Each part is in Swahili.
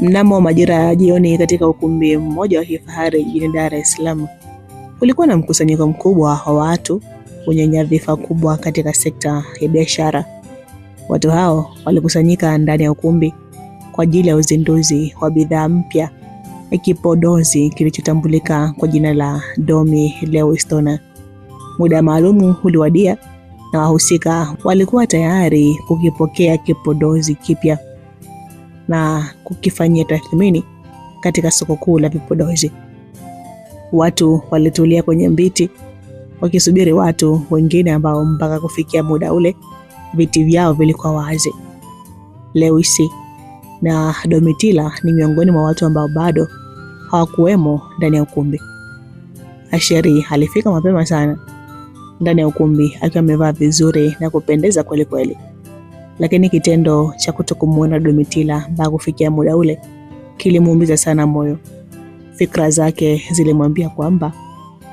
Mnamo majira ya jioni katika ukumbi mmoja wa kifahari jijini Dar es Salaam, kulikuwa na mkusanyiko mkubwa wa watu wenye nyadhifa kubwa katika sekta ya biashara. Watu hao walikusanyika ndani ya ukumbi kwa ajili ya uzinduzi wa bidhaa mpya ya kipodozi kilichotambulika kwa jina la Domi Lewis Toner. Muda maalumu uliwadia na wahusika walikuwa tayari kukipokea kipodozi kipya na kukifanyia tathmini katika soko kuu la vipodozi. Watu walitulia kwenye viti wakisubiri watu wengine ambao mpaka kufikia muda ule viti vyao vilikuwa wazi. Lewis na Domitila ni miongoni mwa watu ambao bado hawakuwemo ndani ya ukumbi. Asheri alifika mapema sana ndani ya ukumbi akiwa amevaa vizuri na kupendeza kweli kweli. Lakini kitendo cha kutokumuona Domitila mpaka kufikia muda ule kilimuumiza sana moyo. Fikra zake zilimwambia kwamba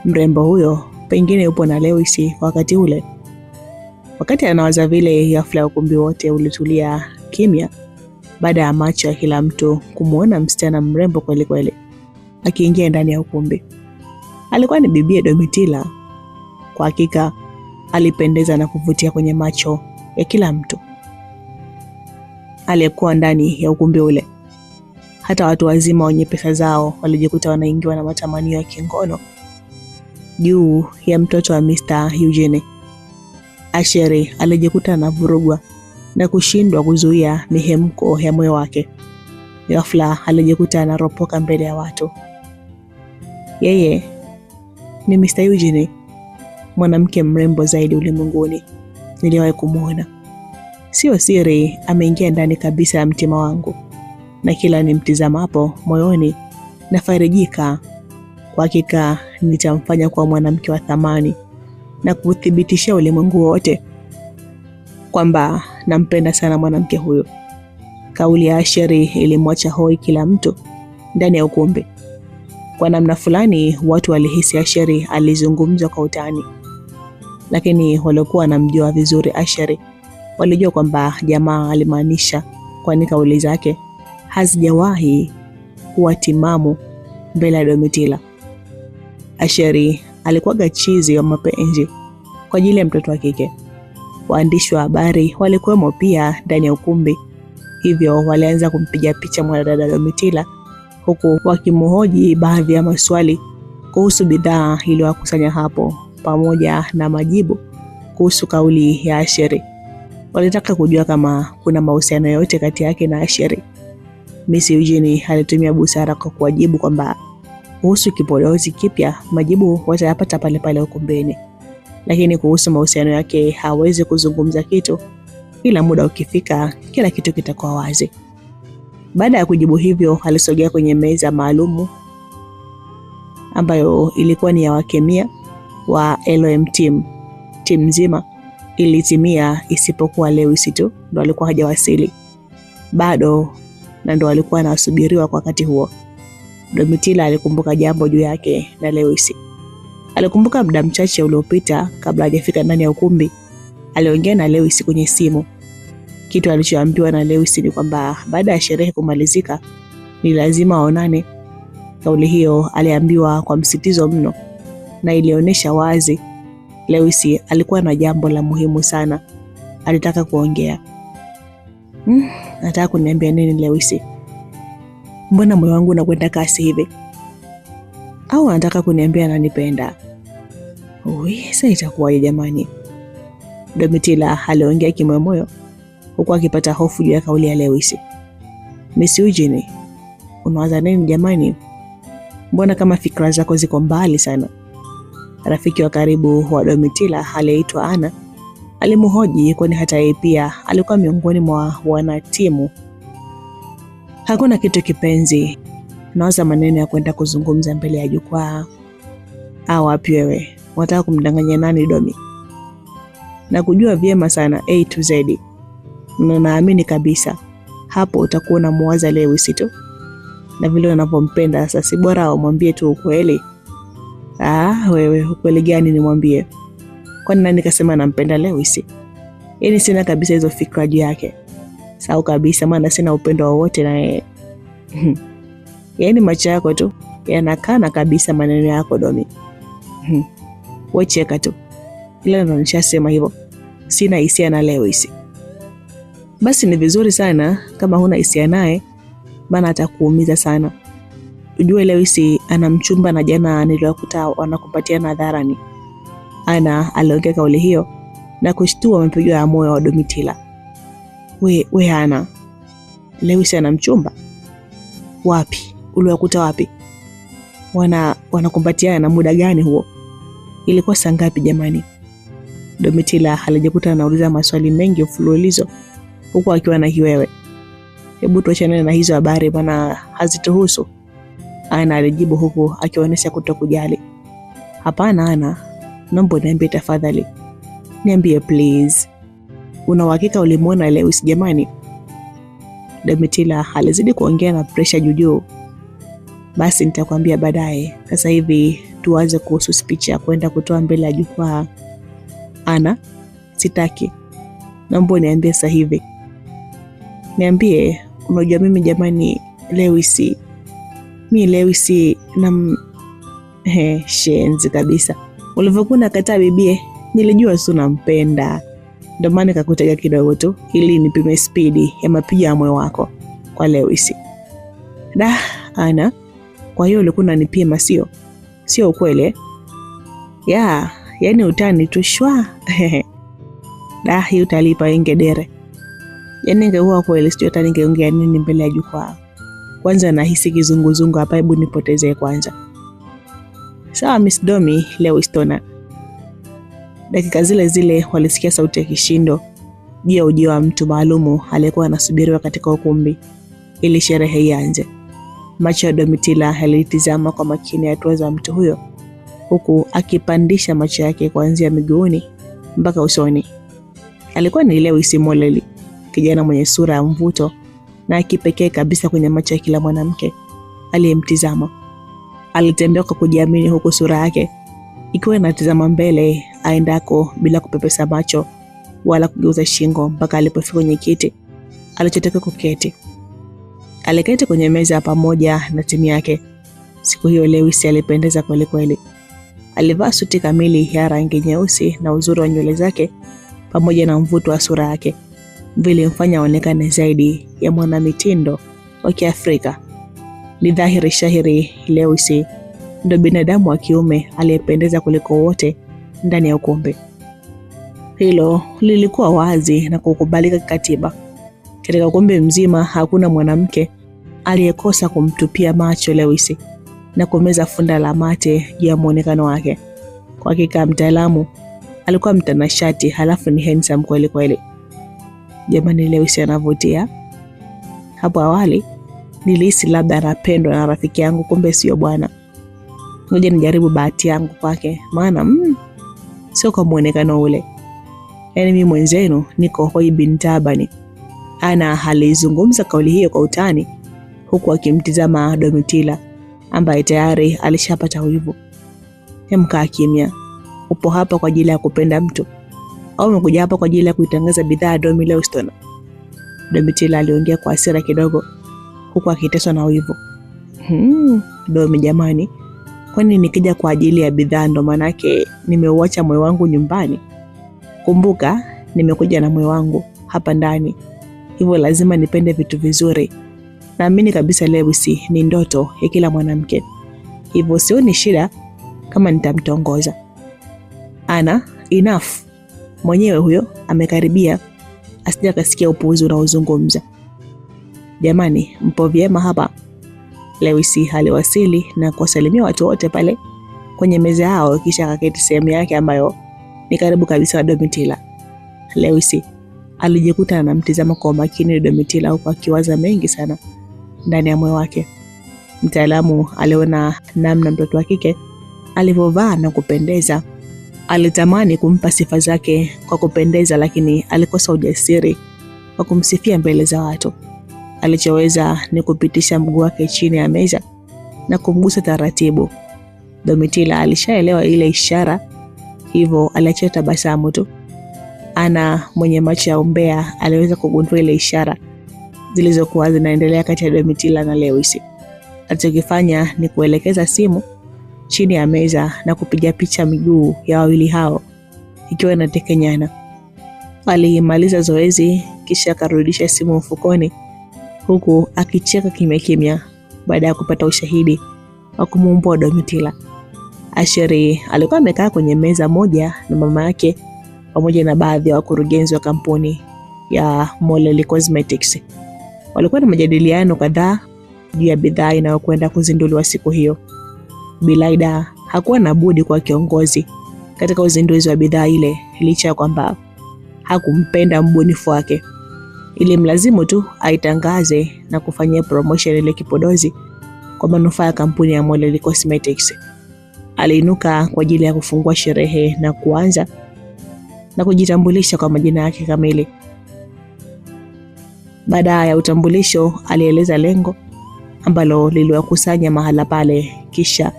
mrembo huyo pengine yupo na Lewis wakati ule. Wakati anawaza vile, ghafla ukumbi wote ulitulia kimya baada ya macho ya kila mtu kumuona msichana mrembo kweli kweli akiingia ndani ya ukumbi. Alikuwa ni bibie Domitila. Kwa hakika alipendeza na kuvutia kwenye macho ya kila mtu aliyekuwa ndani ya ukumbi ule. Hata watu wazima wenye pesa zao walijikuta wanaingiwa na matamanio ya kingono juu ya mtoto wa Mr. Eugene. Asheri alijikuta anavurugwa na kushindwa kuzuia mihemko ya moyo wake. Ghafla alijikuta anaropoka mbele ya watu. Yeye ni Mr. Eugene, mwanamke mrembo zaidi ulimwenguni niliwahi kumuona. Sio siri, ameingia ndani kabisa ya mtima wangu, na kila nimtizamapo moyoni nafarijika. Kwa hakika nitamfanya kuwa mwanamke wa thamani na kuthibitishia ulimwengu wote kwamba nampenda sana mwanamke huyo. Kauli ya Asheri ilimwacha hoi kila mtu ndani ya ukumbi. Kwa namna fulani watu walihisi Asheri alizungumza kwa utani, lakini waliokuwa wanamjua vizuri Asheri walijua kwamba jamaa alimaanisha, kwani kauli zake hazijawahi kuwa timamu mbele ya Domitila. Asheri alikuwa gachizi wa mapenzi kwa ajili ya mtoto wa kike. Waandishi wa habari walikuwemo pia ndani ya ukumbi, hivyo walianza kumpiga picha mwanadada Domitila huku wakimhoji baadhi ya maswali kuhusu bidhaa iliyowakusanya hapo pamoja na majibu kuhusu kauli ya Asheri. Walitaka kujua kama kuna mahusiano yote kati yake na Asheri. Miss Eugene alitumia busara kwa kuwajibu kwamba kuhusu kipodozi kipya majibu watayapata pale pale ukumbini, lakini kuhusu mahusiano yake hawezi kuzungumza kitu, ila muda ukifika kila kitu kitakuwa wazi. Baada ya kujibu hivyo, alisogea kwenye meza maalumu ambayo ilikuwa ni ya wakemia wa LOM team. Timu nzima ilitimia isipokuwa Lewis tu ndo alikuwa hajawasili bado, na ndo alikuwa anasubiriwa kwa wakati huo. Domitila alikumbuka jambo juu yake na Lewis. Alikumbuka muda mchache uliopita kabla hajafika ndani ya ukumbi aliongea na Lewis kwenye simu. Kitu alichoambiwa na Lewis ni kwamba baada ya sherehe kumalizika ni lazima waonane. Kauli hiyo aliambiwa kwa msitizo mno, na ilionyesha wazi Lewis alikuwa na jambo la muhimu sana alitaka kuongea. Nataka kuniambia nini Lewis? Mbona moyo wangu unakwenda kasi hivi? Au anataka kuniambia ananipenda? Sasa itakuwaje jamani? Domitila aliongea kimoyomoyo huku akipata hofu juu ya kauli ya Lewis. Miss Eugene, unawaza nini jamani? Mbona kama fikra zako ziko mbali sana? Rafiki wa karibu wa Domitila aliyeitwa Ana alimhoji, kwani hata yeye pia alikuwa miongoni mwa wanatimu. Hakuna kitu kipenzi, nawaza maneno ya kwenda kuzungumza mbele ya jukwaa. Wapi wewe? Unataka kumdanganya nani Domi? Na kujua vyema sana A to Z. Na naamini kabisa hapo utakuwa unamuwaza Lewis tu, na vile unavyompenda. Sasa si bora umwambie tu ukweli? Wewe ukweli gani nimwambie? Kwani nani kasema nampenda Lewis? Yaani sina kabisa hizo fikra juu yake. Sawa kabisa, maana sina upendo wowote na yeye. Yaani macho yako tu yanakana kabisa maneno yako Domi. Wewe cheka tu. Ila ndo nishasema hivyo. Sina hisia na Lewis. Basi ni vizuri sana kama huna hisia naye, maana atakuumiza sana. Ujue Lewis ana mchumba na jana niliwakuta wanakupatiana hadharani. Ana aliongea kauli hiyo na kushtua mapigo ya moyo wa Domitila. We Ana, Lewis ana mchumba? Wapi? Uliwakuta wapi? Wanakumbatiana na muda gani huo? Ilikuwa saa ngapi jamani? Domitila alijikuta anauliza maswali mengi mfululizo huku akiwa na kiwewe. Hebu tuachane na hizo habari bwana, hazituhusu. Ana alijibu huku akionyesha kutokujali. Hapana Ana, naomba niambie tafadhali. Niambie please. Una uhakika ulimuona Lewis jamani? Domitila alizidi kuongea na pressure juu. Basi nitakwambia baadaye. Sasa hivi tuanze kuhusu speech ya kwenda kutoa mbele ya jukwaa. Ana, sitaki. Naomba niambie sasa hivi. Niambie, unajua mimi jamani Lewis na shenzi kabisa. Ulivyokuwa nakataa bibie, nilijua tu nampenda. Ndio maana nikakutega kidogo tu ili nipime speedi ya mapigo ya moyo wako kwa Lewis. Ana, kwa hiyo ulikuwa unanipima sio? Sio ukweli? Yaani utani tu shwa. Hii utalipa ingedere. Yaani ingekuwa kweli sio hata ningeongea nini mbele ya jukwaa. Kwanza nahisi kizunguzungu hapa, hebu nipotezee kwanza. Sawa Miss Domi, Lewis Tona. Dakika zile walisikia sauti ya kishindo juu ya ujio wa mtu maalumu aliyekuwa anasubiriwa katika ukumbi ili sherehe ianze. Macho ya Domitila yalitizama kwa makini hatua za mtu huyo, huku akipandisha macho yake kuanzia miguuni mpaka usoni. Alikuwa ni Lewis Moleli, kijana mwenye sura ya mvuto na kipekee kabisa kwenye macho ya kila mwanamke aliyemtizama. Alitembea kwa kujiamini, huku sura yake ikiwa inatazama mbele aendako bila kupepesa macho wala kugeuza shingo mpaka alipofika kwenye kiti alichotaka kuketi. Aliketi kwenye meza pamoja na timu yake. Siku hiyo Lewis alipendeza kweli kweli. Alivaa suti kamili ya rangi nyeusi na uzuri wa nywele zake pamoja na mvuto wa sura yake vilimfanya aonekane zaidi ya mwanamitindo wa Kiafrika. Ni dhahiri shahiri Lewis ndio binadamu wa kiume aliyependeza kuliko wote ndani ya ukumbi. Hilo lilikuwa wazi na kukubalika kikatiba. Katika ukumbi mzima hakuna mwanamke aliyekosa kumtupia macho Lewis na kumeza funda la mate juu ya muonekano wake. Kwa hakika mtaalamu alikuwa mtanashati, halafu ni handsome kweli kweli. Jamani, Lewis anavutia. Hapo awali nilihisi labda anapendwa na rafiki yangu, kumbe sio bwana. Ngoja nijaribu bahati yangu kwake, maana sio kwa muonekano ule. Yaani mimi mwenzenu niko hoi bintabani. Ana alizungumza kauli hiyo kwa utani huku akimtizama Domitila ambaye tayari alishapata wivu. Kaa kimya. Upo hapa kwa ajili ya kupenda mtu au umekuja hapa kwa ajili ya kuitangaza bidhaa Domi Lewston? Domitila aliongea kwa hasira kidogo huku akiteswa na wivu. Domi jamani, kwani nikija kwa ajili ya bidhaa ndo manake nimeuacha moyo wangu nyumbani? Kumbuka nimekuja na moyo wangu hapa ndani, hivyo lazima nipende vitu vizuri. Naamini kabisa Lewis ni ndoto ya kila mwanamke, hivyo sioni shida kama nitamtongoza. Ana, enough. Mwenyewe huyo amekaribia, asija kasikia upuuzi unaozungumza. Jamani, mpo vyema hapa? Lewis aliwasili na kuwasalimia watu wote pale kwenye meza yao, kisha akaketi sehemu yake ambayo ni karibu kabisa na Domitila. Lewis alijikuta anamtizama kwa makini Domitila huku akiwaza mengi sana ndani ya moyo wake. Mtaalamu aliona namna mtoto wa kike alivyovaa na kupendeza. Alitamani kumpa sifa zake kwa kupendeza, lakini alikosa ujasiri wa kumsifia mbele za watu. Alichoweza ni kupitisha mguu wake chini ya meza na kumgusa taratibu. Domitila alishaelewa ile ishara, hivyo aliacha tabasamu tu. Ana mwenye macho ya umbea aliweza kugundua ile ishara zilizokuwa zinaendelea kati ya Domitila na Lewis. Alichokifanya ni kuelekeza simu chini ya meza na kupiga picha miguu ya wawili hao ikiwa inatekenyana. Alimaliza zoezi kisha akarudisha simu mfukoni huku akicheka kimya kimya baada ya kupata ushahidi wa kumuumbua Domitila. Asheri alikuwa amekaa kwenye meza moja na mama yake pamoja na baadhi ya wakurugenzi wa kampuni ya Molly Cosmetics. Walikuwa na majadiliano kadhaa juu ya bidhaa inayokwenda kuzinduliwa siku hiyo. Bilaida hakuwa na budi kwa kiongozi katika uzinduzi wa bidhaa ile, licha ya kwamba hakumpenda mbunifu wake. Ili mlazimu tu aitangaze na kufanyia promotion ile kipodozi kwa manufaa ya kampuni ya Molly Cosmetics. Aliinuka kwa ajili ya kufungua sherehe na kuanza na kujitambulisha kwa majina yake kamili. Baada ya utambulisho, alieleza lengo ambalo liliwakusanya mahala pale, kisha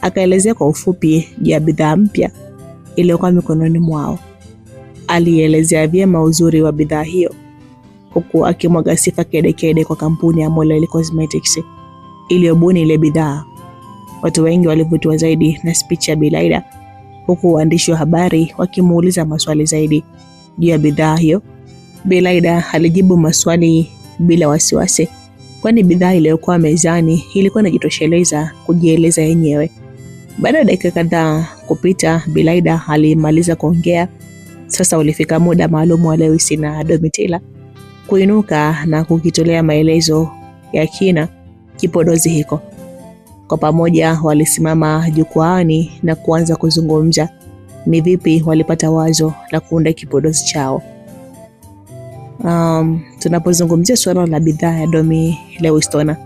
akaelezea kwa ufupi juu ya bidhaa mpya iliyokuwa mikononi mwao. Alielezea vyema uzuri wa bidhaa hiyo huku akimwaga sifa kedekede kwa kampuni ya Molly Cosmetics iliyobuni ile bidhaa. Watu wengi walivutiwa zaidi na speech ya Bilaida, huku waandishi wa habari wakimuuliza maswali zaidi juu ya bidhaa hiyo. Bilaida alijibu maswali bila wasiwasi, kwani bidhaa iliyokuwa mezani ilikuwa inajitosheleza kujieleza yenyewe. Baada ya dakika kadhaa kupita, Bilaida alimaliza kuongea. Sasa ulifika muda maalum wa Lewis na Domitila kuinuka na kukitolea maelezo ya kina kipodozi hiko. Kwa pamoja walisimama jukwaani na kuanza kuzungumza ni vipi walipata wazo la kuunda kipodozi chao. Tunapozungumzia swala la bidhaa ya Domi Lewis Toner,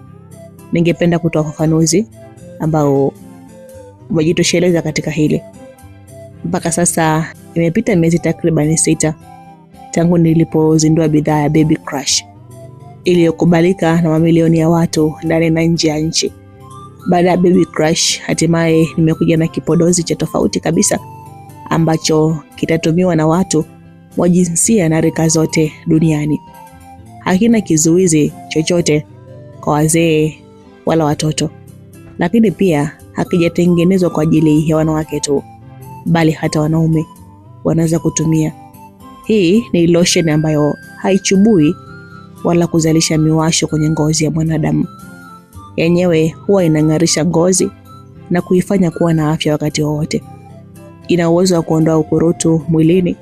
ningependa kutoa ufafanuzi ambao umejitosheleza katika hili. Mpaka sasa imepita miezi takriban 6 tangu nilipozindua bidhaa ya Baby Crush iliyokubalika na mamilioni ya watu ndani na nje ya nchi. Baada ya Baby Crush, hatimaye nimekuja na kipodozi cha tofauti kabisa ambacho kitatumiwa na watu wa jinsia na rika zote duniani. Hakina kizuizi chochote kwa wazee wala watoto, lakini pia hakijatengenezwa kwa ajili ya wanawake tu, bali hata wanaume wanaweza kutumia. Hii ni lotion ambayo haichubui wala kuzalisha miwasho kwenye ngozi ya mwanadamu. Yenyewe huwa inang'arisha ngozi na kuifanya kuwa na afya wakati wowote. Ina uwezo wa kuondoa ukurutu mwilini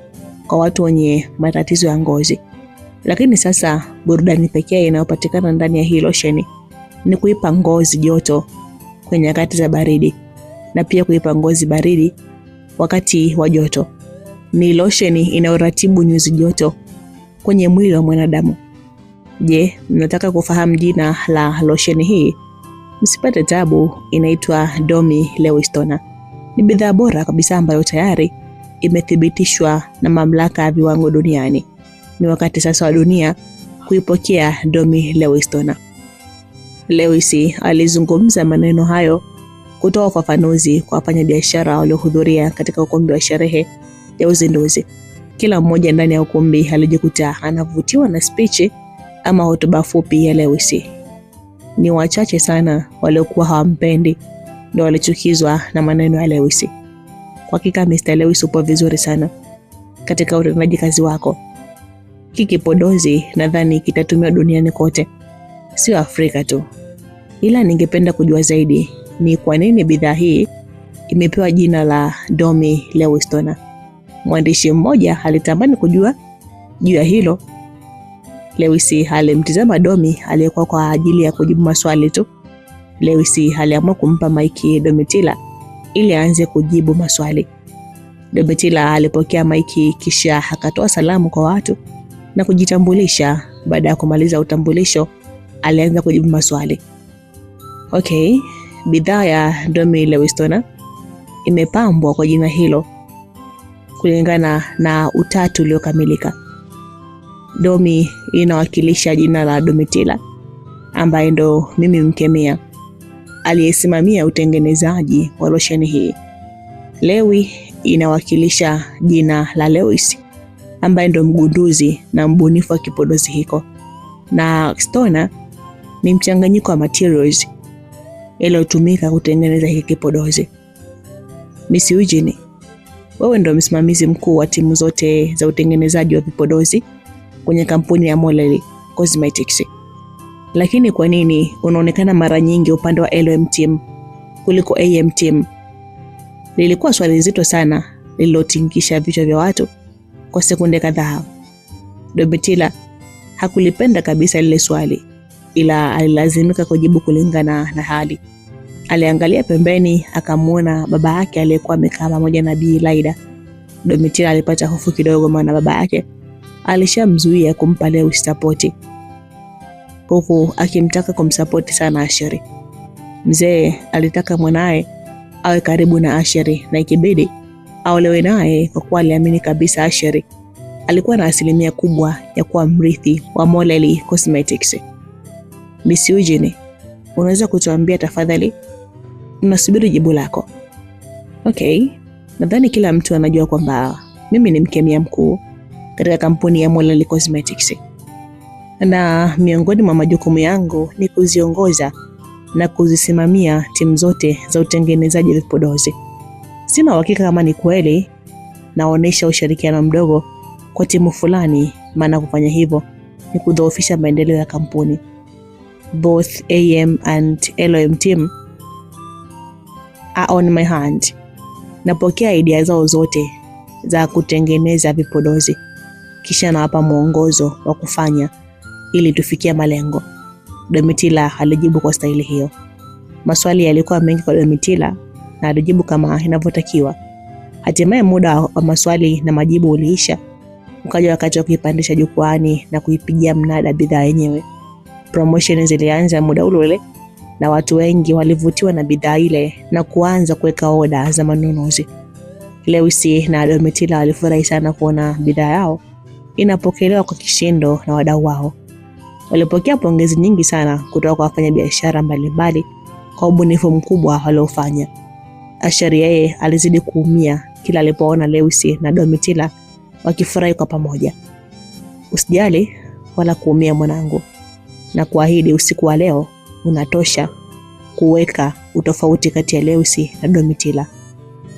kwa watu wenye matatizo ya ngozi. Lakini sasa burudani pekee inayopatikana ndani ya hii lotion ni kuipa ngozi joto kwenye nyakati za baridi na pia kuipa ngozi baridi wakati wa joto. Ni lotion inayoratibu nyuzi joto kwenye mwili wa mwanadamu. Je, mnataka kufahamu jina la lotion hii? Msipate tabu, inaitwa Domi Lewis Toner. Ni bidhaa bora kabisa ambayo tayari imethibitishwa na mamlaka ya viwango duniani. Ni wakati sasa wa dunia kuipokea Domi Lewis Toner. Lewis alizungumza maneno hayo kutoa ufafanuzi kwa wafanyabiashara waliohudhuria katika ukumbi wa sherehe ya uzinduzi. Kila mmoja ndani ya ukumbi alijikuta anavutiwa na speech ama hotuba fupi ya Lewis. Ni wachache sana waliokuwa hawampendi ndio walichukizwa na maneno ya Lewis. Kwa hakika Mr. Lewis upo vizuri sana katika utendaji kazi wako. Kipodozi nadhani kitatumiwa duniani kote, sio Afrika tu. Ila ningependa kujua zaidi ni kwa nini bidhaa hii imepewa jina la Domi Lewis Toner. Mwandishi mmoja alitamani kujua juu ya hilo. Lewis alimtizama Domi aliyekuwa kwa ajili ya kujibu maswali tu. Lewis aliamua kumpa maiki Domitila ili aanze kujibu maswali. Domitila alipokea maiki kisha akatoa salamu kwa watu na kujitambulisha. Baada ya kumaliza utambulisho, alianza kujibu maswali. Okay, bidhaa ya Domi Lewis Toner imepambwa kwa jina hilo kulingana na utatu uliokamilika. Domi inawakilisha jina la Domitila ambaye ndo mimi mkemia aliyesimamia utengenezaji wa lotion hii. Lewi inawakilisha jina la Lewis ambaye ndo mgunduzi na mbunifu wa kipodozi hiko. na stoner ni mchanganyiko wa materials yaliyotumika kutengeneza hiki kipodozi. Miss Eugenie, wewe ndio msimamizi mkuu wa timu zote za utengenezaji wa vipodozi kwenye kampuni ya Molly Cosmetics. Lakini kwa nini unaonekana mara nyingi upande wa LOM team kuliko AM team? Lilikuwa swali zito sana lililotingisha vichwa vya watu kwa sekunde kadhaa. Domitila hakulipenda kabisa lile swali, ila alilazimika kujibu kulingana na hali. Aliangalia pembeni akamuona baba yake aliyekuwa amekaa pamoja na Bi Laida. Domitila alipata hofu kidogo, maana baba yake alishamzuia kumpa leo support, huku akimtaka kumsupport sana Asheri. Mzee alitaka mwanae awe karibu na Asheri na ikibidi aolewe naye, kwa kuwa aliamini kabisa Asheri alikuwa na asilimia kubwa ya kuwa mrithi wa Molly Cosmetics. Miss Eugenie, unaweza kutuambia tafadhali? Nasubiri jibu lako. Okay, nadhani kila mtu anajua kwamba mimi ni mkemia mkuu katika kampuni ya Molly Cosmetics. Na miongoni mwa majukumu yangu ni kuziongoza na kuzisimamia timu zote za utengenezaji wa vipodozi. Sina uhakika kama ni kweli naonesha ushirikiano mdogo kwa timu fulani, maana kufanya hivyo ni kudhoofisha maendeleo ya kampuni. Both AM and LOM team are on my hand. Napokea idea zao zote za kutengeneza vipodozi, kisha nawapa mwongozo wa kufanya ili tufikie malengo. Domitila alijibu kwa staili hiyo. Maswali yalikuwa mengi kwa Domitila na alijibu kama inavyotakiwa. Hatimaye muda wa maswali na majibu uliisha. Ukaja wakati wa kuipandisha jukwani na kuipigia mnada bidhaa yenyewe. Promotion zilianza muda ule na watu wengi walivutiwa na bidhaa ile na kuanza kuweka oda za manunuzi. Lewisi na Domitila walifurahi sana kuona bidhaa yao inapokelewa kwa kishindo na wadau wao. Walipokea pongezi nyingi sana kutoka kwa wafanyabiashara mbalimbali kwa ubunifu mkubwa waliofanya. Asheri yeye alizidi kuumia kila alipoona Lewisi na Domitila wakifurahi kwa pamoja. Usijali wala kuumia mwanangu, na kuahidi usiku wa leo unatosha kuweka utofauti kati ya Lewisi na Domitila.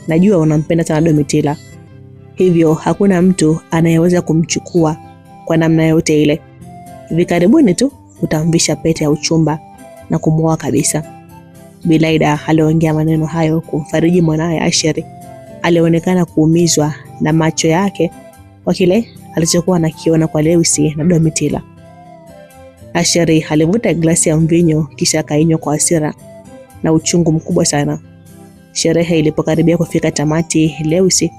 Najua unampenda sana Domitila, hivyo hakuna mtu anayeweza kumchukua kwa namna yote ile. Hivi karibuni tu utamvisha pete ya uchumba na kumuoa kabisa. Bi Laida aliongea maneno hayo kumfariji mwanae Asheri. Alionekana kuumizwa na macho yake kwa kile alichokuwa anakiona kwa Lewisi na Domitila. Asheri alivuta glasi ya mvinyo kisha akainywa kwa hasira na uchungu mkubwa sana. Sherehe ilipokaribia kufika tamati, Lewisi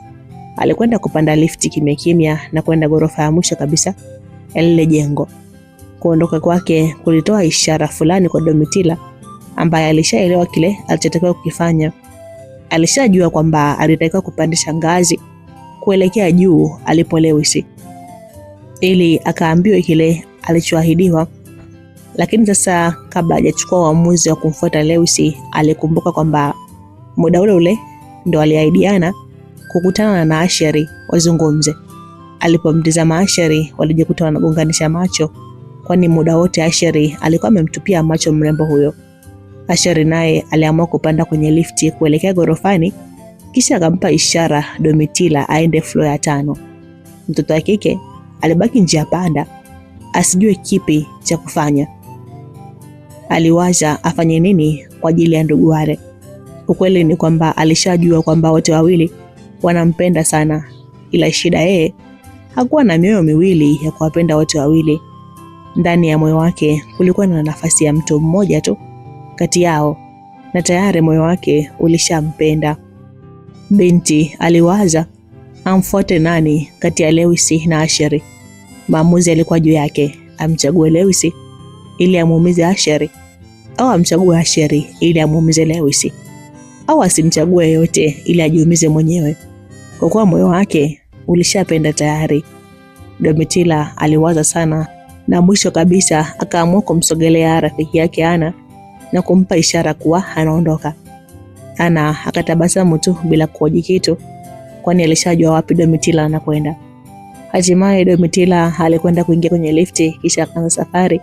alikwenda kupanda lifti kimya kimya na kwenda ghorofa ya mwisho kabisa ya lile jengo. Kuondoka kwake kulitoa ishara fulani kwa Domitila, ambaye alishaelewa kile alichotakiwa kukifanya. Alishajua kwamba alitakiwa kupandisha ngazi kuelekea juu alipo Lewisi, ili akaambiwe kile alichoahidiwa. Lakini sasa kabla hajachukua uamuzi wa kumfuata Lewisi, alikumbuka kwamba muda ule ndo aliahidiana kukutana na Asheri wazungumze. Alipomtazama Asheri, walijikuta wanagonganisha macho, kwani muda wote Asheri alikuwa amemtupia macho mrembo huyo. Asheri naye aliamua kupanda kwenye lifti kuelekea gorofani, kisha akampa ishara Domitila aende floor ya 5. Mtoto wa kike alibaki njia panda, asijue kipi cha kufanya. Aliwaza afanye nini kwa ajili ya ndugu wale. Ukweli ni kwamba alishajua kwamba wote wawili wanampenda sana, ila shida yeye hakuwa na mioyo miwili ya kuwapenda wote wawili. Ndani ya moyo wake kulikuwa na nafasi ya mtu mmoja tu kati yao, na tayari moyo wake ulishampenda. Binti aliwaza amfuate nani kati ya Lewisi na Asheri. Maamuzi alikuwa juu yake, amchague Lewisi ili amuumize Asheri, au amchague Asheri ili amuumize Lewisi, au asimchague yote ili ajiumize mwenyewe, kwa kuwa moyo wake ulishapenda tayari. Domitila aliwaza sana, na mwisho kabisa akaamua kumsogelea rafiki yake Ana na kumpa ishara kuwa anaondoka. Ana akatabasamu tu bila kuhoji kitu, kwani alishajua wapi Domitila anakwenda. Hatimaye Domitila alikwenda kuingia kwenye lifti kisha akaanza safari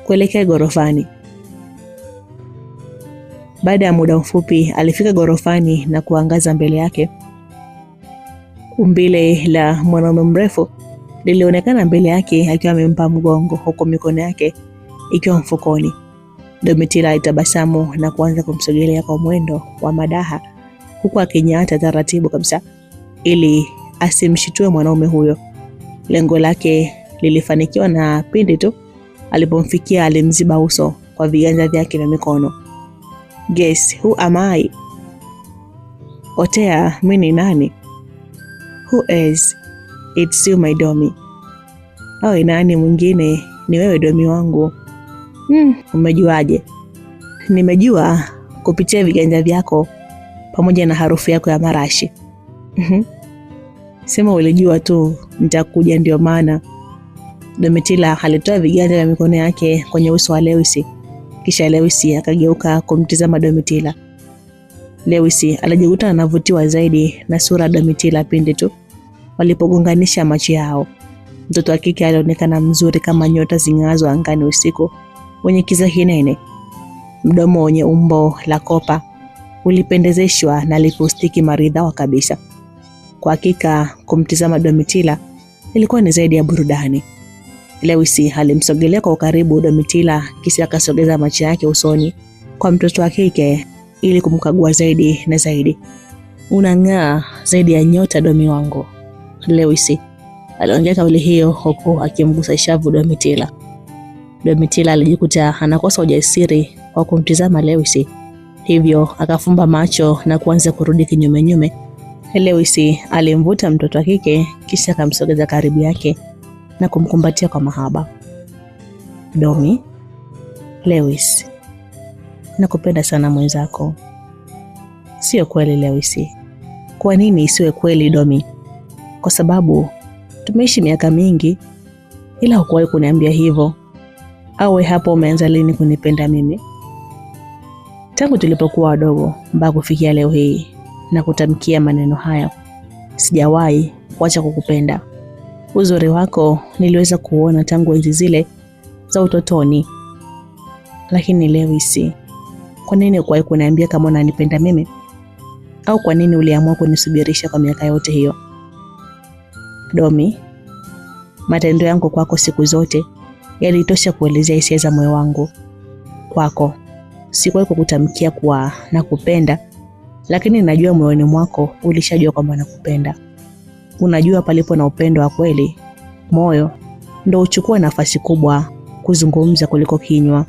kuelekea gorofani. Baada ya muda mfupi alifika gorofani na kuangaza mbele yake. Umbile la mwanaume mrefu lilionekana mbele yake akiwa amempa mgongo huko mikono yake ikiwa mfukoni. Domitila alitabasamu na kuanza kumsogelea kwa mwendo wa madaha huku akinyata taratibu kabisa ili asimshitue mwanaume huyo. Lengo lake lilifanikiwa na pindi tu alipomfikia alimziba uso kwa viganja vyake vya mikono. Guess who am I? Otea, mimi ni nani? Who is? It's you my Domi. Au nani mwingine? Ni wewe Domi wangu. Umejuaje? Nimejua kupitia viganja vyako pamoja na harufu yako ya marashi. Sema ulijua tu nitakuja ndio maana. Domitila alitoa viganja vya mikono yake kwenye uso wa Lewis. Kisha Lewis akageuka kumtizama Domitila. Lewis alijikuta anavutiwa zaidi na sura Domitila pindi tu walipogonganisha macho yao. Mtoto wa kike alionekana mzuri kama nyota zing'azo angani usiku wenye kiza kinene. Mdomo wenye umbo la kopa ulipendezeshwa na lipostiki maridhawa kabisa. Kwa hakika kumtizama Domitila ilikuwa ni zaidi ya burudani. Lewis alimsogelea kwa ukaribu Domitila kisha akasogeza macho yake usoni kwa mtoto wa kike ili kumkagua zaidi na zaidi. Unang'aa zaidi ya nyota Domi wangu. Lewis aliongea kauli hiyo huku akimgusa shavu Domitila. Domitila alijikuta anakosa ujasiri wa kumtizama Lewis, hivyo akafumba macho na kuanza kurudi kinyume. Lewis alimvuta mtoto wa kike kisha akamsogeza karibu yake na kumkumbatia kwa mahaba. Domi, Lewis, nakupenda sana mwenzako. Sio kweli Lewis. Kwa nini isiwe kweli Domi? Kwa sababu tumeishi miaka mingi ila hukuwahi kuniambia hivyo. Awe hapo umeanza lini kunipenda mimi? Tangu tulipokuwa wadogo mpaka kufikia leo hii na kutamkia maneno haya, sijawahi kuacha kukupenda. Uzuri wako niliweza kuona tangu enzi zile za utotoni. Lakini Lewis, kwa nini hukuwahi kuniambia kama unanipenda mimi? Au kwa nini uliamua kunisubirisha kwa miaka yote hiyo? Domi, matendo yangu kwako siku zote yalitosha kuelezea hisia za moyo wangu kwako. Sikuwahi kukutamkia kuwa nakupenda, lakini najua moyoni mwako ulishajua kwamba nakupenda. Unajua palipo na upendo wa kweli, moyo ndio huchukua nafasi kubwa kuzungumza kuliko kinywa.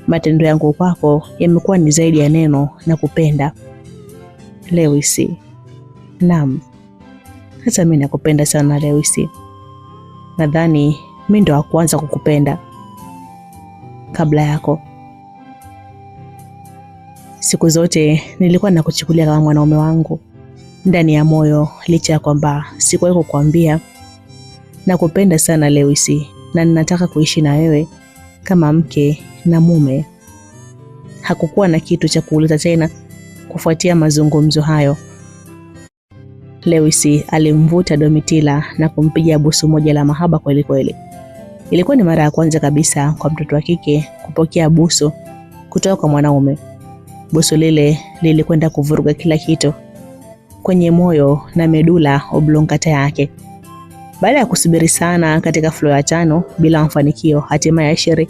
Matendo yangu kwako yamekuwa ni zaidi ya neno nakupenda. Lewis, naam, hata mimi nakupenda sana Lewis. Nadhani mimi ndo wa kwanza kukupenda kabla yako. Siku zote nilikuwa nakuchukulia kama mwanaume wangu ndani ya moyo, licha ya kwamba sikuwahi kukuambia nakupenda sana Lewis, na ninataka kuishi na wewe kama mke na mume. Hakukuwa na kitu cha kuuliza tena kufuatia mazungumzo hayo. Lewis alimvuta Domitila na kumpiga busu moja la mahaba kweli kweli. Ilikuwa ni mara ya kwanza kabisa kwa mtoto wa kike kupokea busu kutoka kwa mwanaume. Busu lile lilikwenda kuvuruga kila kitu kwenye moyo na medula oblongata yake. Baada ya kusubiri sana katika floor ya 5 bila mafanikio, hatimaye Asheri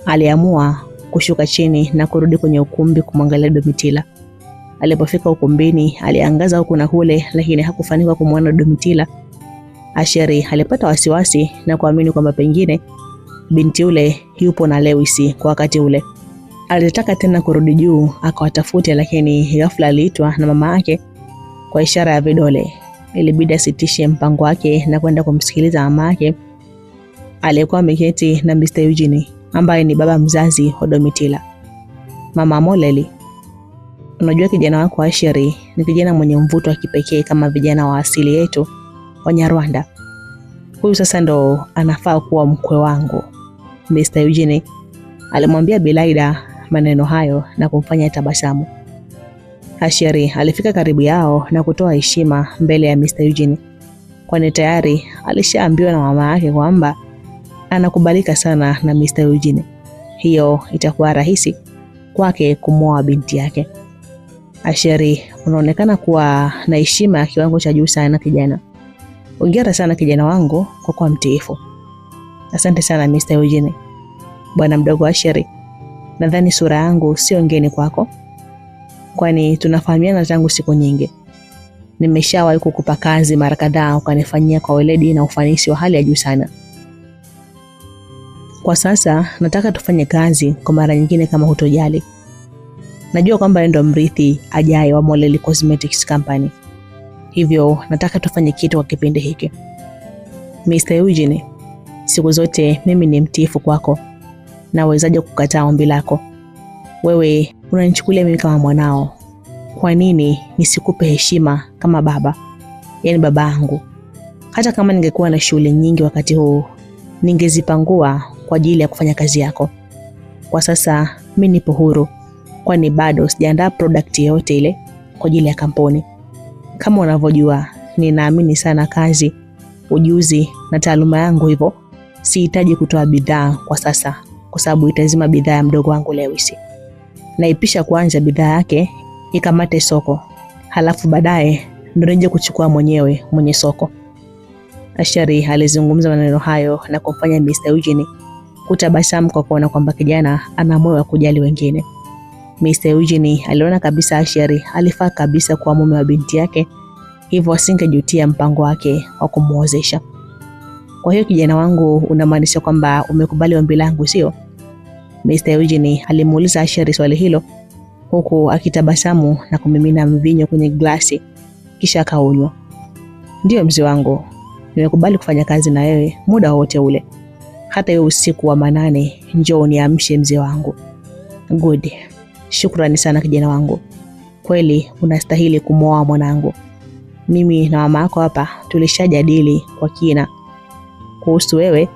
aliamua kushuka chini na kurudi kwenye ukumbi kumwangalia Domitila. Alipofika ukumbini, aliangaza huku na kule, lakini hakufanikiwa kumwona Domitila. Asheri alipata wasiwasi na kuamini kwamba pengine binti yule yupo na Lewis kwa wakati ule. Alitaka tena kurudi juu akawatafuta, lakini ghafla aliitwa na mama yake kwa ishara ya vidole. Ilibidi asitishe mpango wake na kwenda kumsikiliza mama yake aliyekuwa ameketi na Mr. Eugene ambaye ni baba mzazi wa Domitila. Mama Moleli, unajua kijana wako Asheri ni kijana mwenye mvuto wa kipekee kama vijana wa asili yetu wa Nyarwanda. Huyu sasa ndo anafaa kuwa mkwe wangu. Mr. Eugene alimwambia Bilaida maneno hayo na kumfanya tabasamu. Asheri alifika karibu yao na kutoa heshima mbele ya Mr. Eugene. kwani tayari alishaambiwa na mama yake kwamba anakubalika sana na Mr. Eugene. Hiyo itakuwa rahisi kwake kumwoa binti yake. Asheri, unaonekana kuwa na heshima ya kiwango cha juu sana kijana. Hongera sana kijana wangu kwa kuwa mtiifu. Asante sana Mr. Eugene. Bwana mdogo Asheri, nadhani sura yangu sio ngeni kwako, kwani tunafahamiana tangu siku nyingi. Nimeshawahi kukupa kazi mara kadhaa ukanifanyia kwa weledi na ufanisi wa hali ya juu sana. Kwa sasa nataka tufanye kazi kwa mara nyingine kama hutojali. Najua kwamba wewe ndo mrithi ajaye wa Moleli Cosmetics Company. Hivyo nataka tufanye kitu kwa kipindi hiki. Mr. Eugene, siku zote mimi ni mtiifu kwako. Nawezaje kukataa ombi lako? Wewe unanichukulia mimi kama mwanao. Kwa nini nisikupe heshima kama baba? Yaani baba yangu. Hata kama ningekuwa na shughuli nyingi wakati huu, ningezipangua kwa ajili ya kufanya kazi yako. Kwa sasa mimi nipo huru, kwani bado sijaandaa product yote ile kwa ajili ya kampuni. Kama unavyojua, ninaamini sana kazi, ujuzi na taaluma yangu, hivyo sihitaji kutoa bidhaa kwa sasa kwa sababu itazima bidhaa ya mdogo wangu Lewis. Naipisha kwanza bidhaa yake ikamate soko, halafu baadaye ndio nje kuchukua mwenye soko. Asheri alizungumza maneno hayo na kumfanya Mr. Eugene kutabasamu kwa kuona kwamba kijana ana moyo wa kujali wengine. Mr. Eugene aliona kabisa Asheri alifaa kabisa kwa mume wa binti yake, hivyo asingejutia mpango wake wa kumuozesha. Kwa hiyo kijana wangu, unamaanisha kwamba umekubali ombi langu, sio? Mr. Eugene alimuuliza Asheri swali hilo huku akitabasamu na kumimina mvinyo kwenye glasi kisha akaunywa. Ndio mzee wangu, nimekubali kufanya kazi na wewe muda wote ule. Hata hiyo usiku wa manane njoo uniamshe mzee wangu. Good. Shukrani sana kijana wangu. Kweli unastahili kumwoa mwanangu. Mimi na mama yako hapa tulishajadili kwa kina kuhusu wewe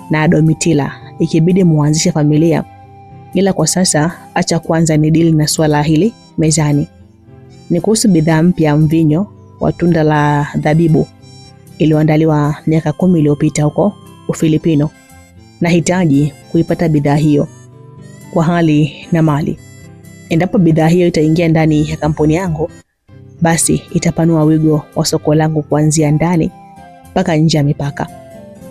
na Domitila, ikibidi muanzishe familia. Ila kwa sasa acha kwanza ni deal na swala hili mezani. Ni kuhusu bidhaa mpya mvinyo wa tunda la dhabibu iliyoandaliwa miaka 10 iliyopita huko Ufilipino. Nahitaji kuipata bidhaa hiyo kwa hali na mali. Endapo bidhaa hiyo itaingia ndani ya kampuni yangu, basi itapanua wigo wa soko langu kuanzia ndani mpaka nje ya mipaka.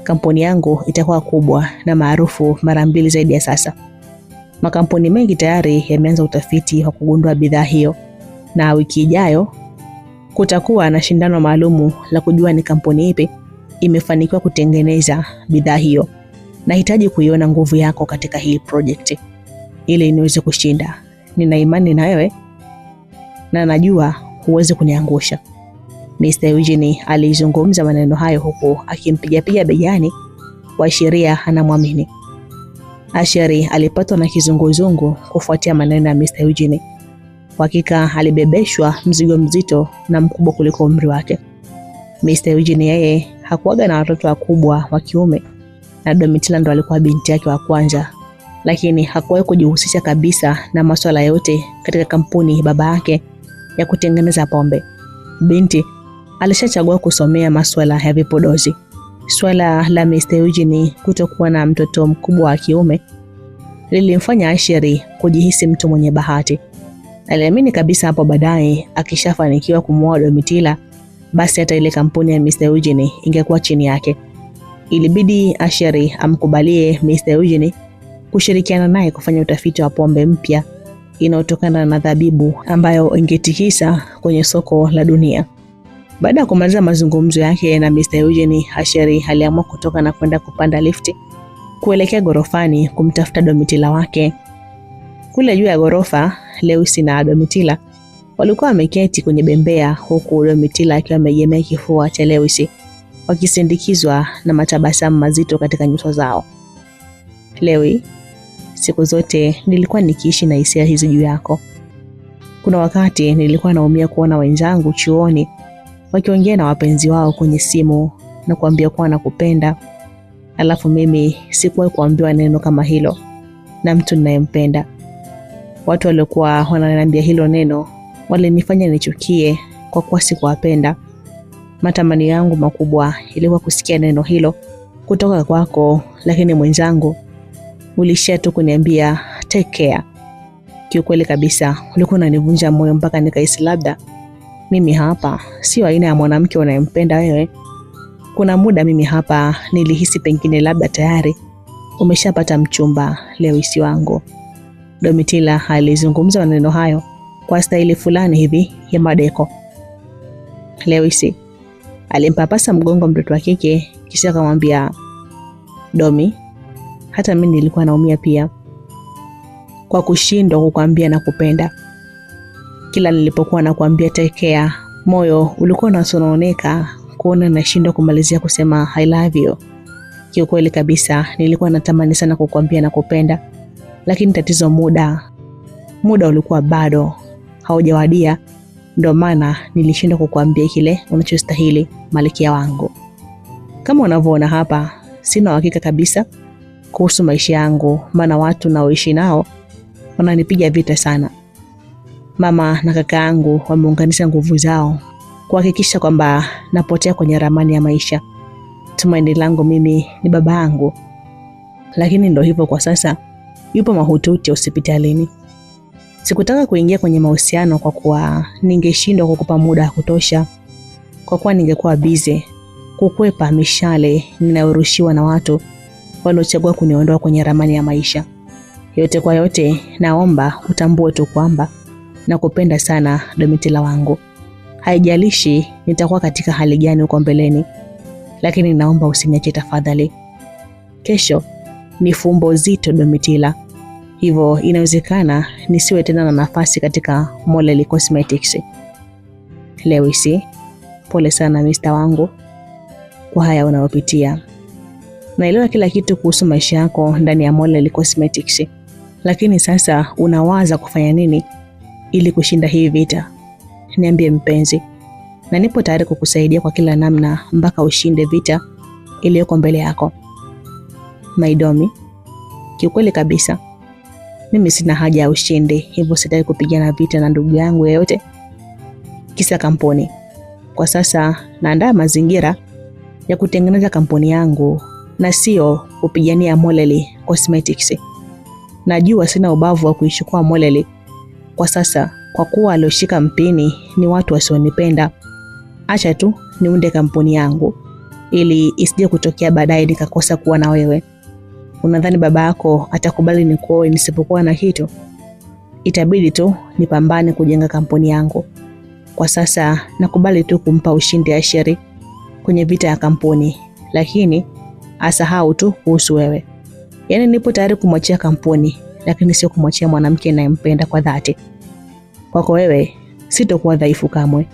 Kampuni yangu itakuwa kubwa na maarufu mara 2 zaidi ya sasa. Makampuni mengi tayari yameanza utafiti wa kugundua bidhaa hiyo, na wiki ijayo kutakuwa na shindano maalumu la kujua ni kampuni ipi imefanikiwa kutengeneza bidhaa hiyo. Nahitaji kuiona nguvu yako katika hii project ili niweze kushinda. Nina imani na wewe na najua huwezi kuniangusha. Mr. Eugene alizungumza maneno hayo huku akimpiga begani kuashiria anamwamini. Asheri alipatwa na kizunguzungu kufuatia maneno ya Mr. Eugene. Kwa hakika alibebeshwa mzigo mzito na mkubwa kuliko umri wake. Mr. Eugene yeye hakuaga na watoto wakubwa wa kiume, na Domitila ndo alikuwa binti yake wa kwanza, lakini hakuwahi kujihusisha kabisa na masuala yote katika kampuni baba yake ya kutengeneza pombe. Binti alishachagua kusomea masuala ya vipodozi. Swala la Mr. Eugene kutokuwa na mtoto mkubwa wa kiume lilimfanya Asheri kujihisi mtu mwenye bahati. Aliamini kabisa hapo baadaye akishafanikiwa kumwoa Domitila, basi hata ile kampuni ya Mr. Eugene ingekuwa chini yake. Ilibidi Asheri amkubalie Mr. Eugene kushirikiana naye kufanya utafiti wa pombe mpya inayotokana na dhabibu ambayo ingetikisa kwenye soko la dunia. Baada ya kumaliza mazungumzo yake na Mr. Eugene, Asheri aliamua kutoka na kwenda kupanda lifti kuelekea gorofani kumtafuta Domitila wake. Kule juu ya gorofa, Lewis na Domitila walikuwa wameketi kwenye bembea, huku Domitila akiwa ameegemea kifua cha Lewis, wakisindikizwa na matabasamu mazito katika nyuso zao. Lewi, siku zote nilikuwa nikiishi na hisia hizi juu yako. Kuna wakati nilikuwa naumia kuona wenzangu chuoni wakiongea na wapenzi wao kwenye simu na kuambia kuwa nakupenda, alafu mimi sikuwahi kuambiwa neno kama hilo na mtu ninayempenda. Watu waliokuwa wananiambia hilo neno walinifanya nichukie kwa kuwa sikuwapenda. Matamanio yangu makubwa ilikuwa kusikia neno hilo kutoka kwako, lakini mwenzangu ulishia tu kuniambia take care. Kiukweli kabisa ulikuwa unanivunja moyo mpaka nikahisi labda mimi hapa sio aina ya mwanamke unayempenda wewe. Kuna muda mimi hapa nilihisi pengine labda tayari umeshapata mchumba, Lewis wangu. Domitila alizungumza maneno hayo kwa staili fulani hivi ya madeko. Lewis alimpapasa mgongo mtoto wa kike kisha akamwambia, Domi, hata mimi nilikuwa naumia pia kwa kushindwa kukwambia na kupenda. Kila nilipokuwa nakwambia take care, moyo ulikuwa unasononeka kuona nashindwa kumalizia kusema I love you. Kiukweli kabisa nilikuwa natamani sana kukwambia na kupenda, lakini tatizo muda ulikuwa bado haujawadia, ndio maana nilishindwa kukwambia kile unachostahili, malkia wangu. Kama unavyoona hapa, sina uhakika kabisa kuhusu maisha yangu, maana watu naoishi nao wananipiga vita sana. Mama na kaka yangu wameunganisha nguvu zao kuhakikisha kwamba napotea kwenye ramani ya maisha. Tumaini langu mimi ni baba yangu, lakini ndio hivyo, kwa sasa yupo mahututi hospitalini. Sikutaka kuingia kwenye mahusiano kwa kuwa ningeshindwa kukupa muda wa kutosha, kwa kuwa ningekuwa busy kukwepa mishale ninayorushiwa na watu waliochagua kuniondoa kwenye ramani ya maisha. Yote kwa yote, naomba utambue tu kwamba nakupenda sana, Domitila wangu. Haijalishi nitakuwa katika hali gani huko mbeleni, lakini naomba usiniache tafadhali. Kesho ni fumbo zito, Domitila. Hivyo inawezekana nisiwe tena na nafasi katika Molly Cosmetics. Lewis, pole sana Mr. wangu kwa haya unayopitia. Naelewa kila kitu kuhusu maisha yako ndani ya Molly Cosmetics, lakini sasa unawaza kufanya nini ili kushinda hii vita? Niambie mpenzi, na nipo tayari kukusaidia kwa kila namna mpaka ushinde vita iliyoko mbele yako. Maidomi, kiukweli kabisa mimi sina haja ya ushindi, hivyo sitaki kupigana vita na ndugu yangu yeyote kisa kampuni. Kwa sasa naandaa mazingira ya kutengeneza kampuni yangu na sio kupigania Molly Cosmetics. Najua sina ubavu wa kuichukua Molly kwa sasa, kwa kuwa alioshika mpini ni watu wasionipenda. Acha tu niunde kampuni yangu ili isije kutokea baadaye nikakosa kuwa na wewe. Unadhani baba yako atakubali nikuoe nisipokuwa na kitu? Itabidi tu nipambane kujenga kampuni yangu. Kwa sasa nakubali tu kumpa ushindi Asheri kwenye vita ya kampuni, lakini asahau tu kuhusu wewe. Yaani nipo tayari kumwachia kampuni, lakini sio kumwachia mwanamke ninayempenda kwa dhati. Kwako wewe sitokuwa dhaifu kamwe.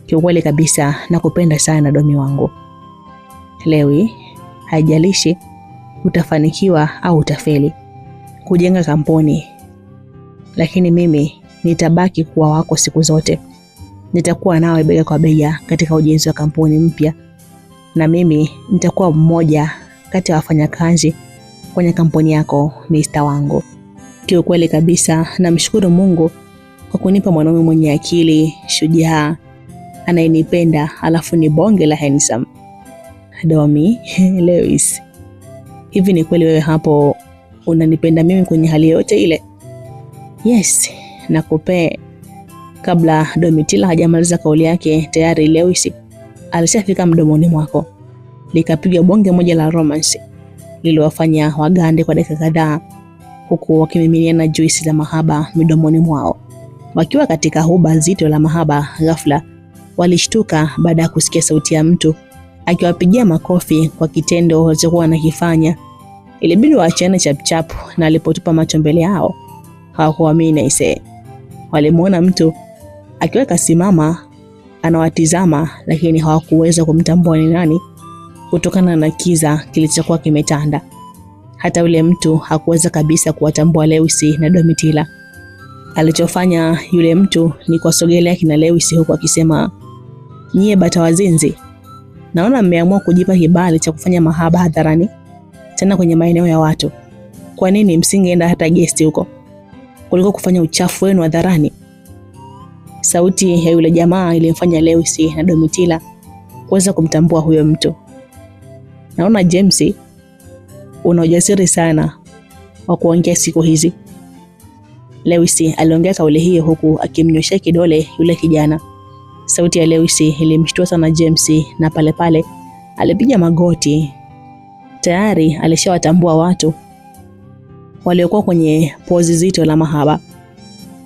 Kiukweli kabisa nakupenda sana Domi wangu. Lewi, haijalishi utafanikiwa au utafeli kujenga kampuni, lakini mimi nitabaki kuwa wako siku zote. Nitakuwa nawe bega kwa bega katika ujenzi wa kampuni mpya, na mimi nitakuwa mmoja kati ya wafanyakazi kwenye kampuni yako, Mr. wangu. Kiukweli kabisa namshukuru Mungu kwa kunipa mwanaume mwenye akili, shujaa, anayenipenda, alafu ni bonge la handsome. Domi, Lewis, hivi ni kweli wewe hapo unanipenda mimi kwenye hali yote ile? Yes, nakupe. Kabla Domitila hajamaliza kauli yake, tayari Lewis alishafika mdomoni mwako. Likapiga bonge moja la romance liliwafanya wagande kwa dakika kadhaa, huku wakimiminiana juisi za mahaba midomoni mwao. Wakiwa katika huba zito la mahaba, ghafla walishtuka baada ya kusikia sauti ya mtu akiwapigia makofi kwa kitendo walichokuwa wanakifanya. Ilibidi waachane chapchap, na alipotupa macho mbele yao hawakuamini ise. Walimuona mtu akiwa kasimama anawatizama, lakini hawakuweza kumtambua ni nani kutokana na kiza kilichokuwa kimetanda. Hata yule mtu hakuweza kabisa kuwatambua Lewis na Domitila. Alichofanya yule mtu ni kusogelea kina Lewis huku akisema, nyie bata wazinzi, naona mmeamua kujipa kibali cha kufanya mahaba hadharani, tena kwenye maeneo ya watu. Kwa nini msingeenda hata guest huko kuliko kufanya uchafu wenu hadharani? Sauti ya yule jamaa ilimfanya Lewis na Domitila kuweza kumtambua huyo mtu. Naona James, una ujasiri sana wa kuongea siku hizi. Lewis aliongea kauli hiyo huku akimnyoshia kidole yule kijana. Sauti ya Lewis ilimshtua sana James na pale pale alipiga magoti. Tayari alishawatambua watu waliokuwa kwenye pozi zito la mahaba.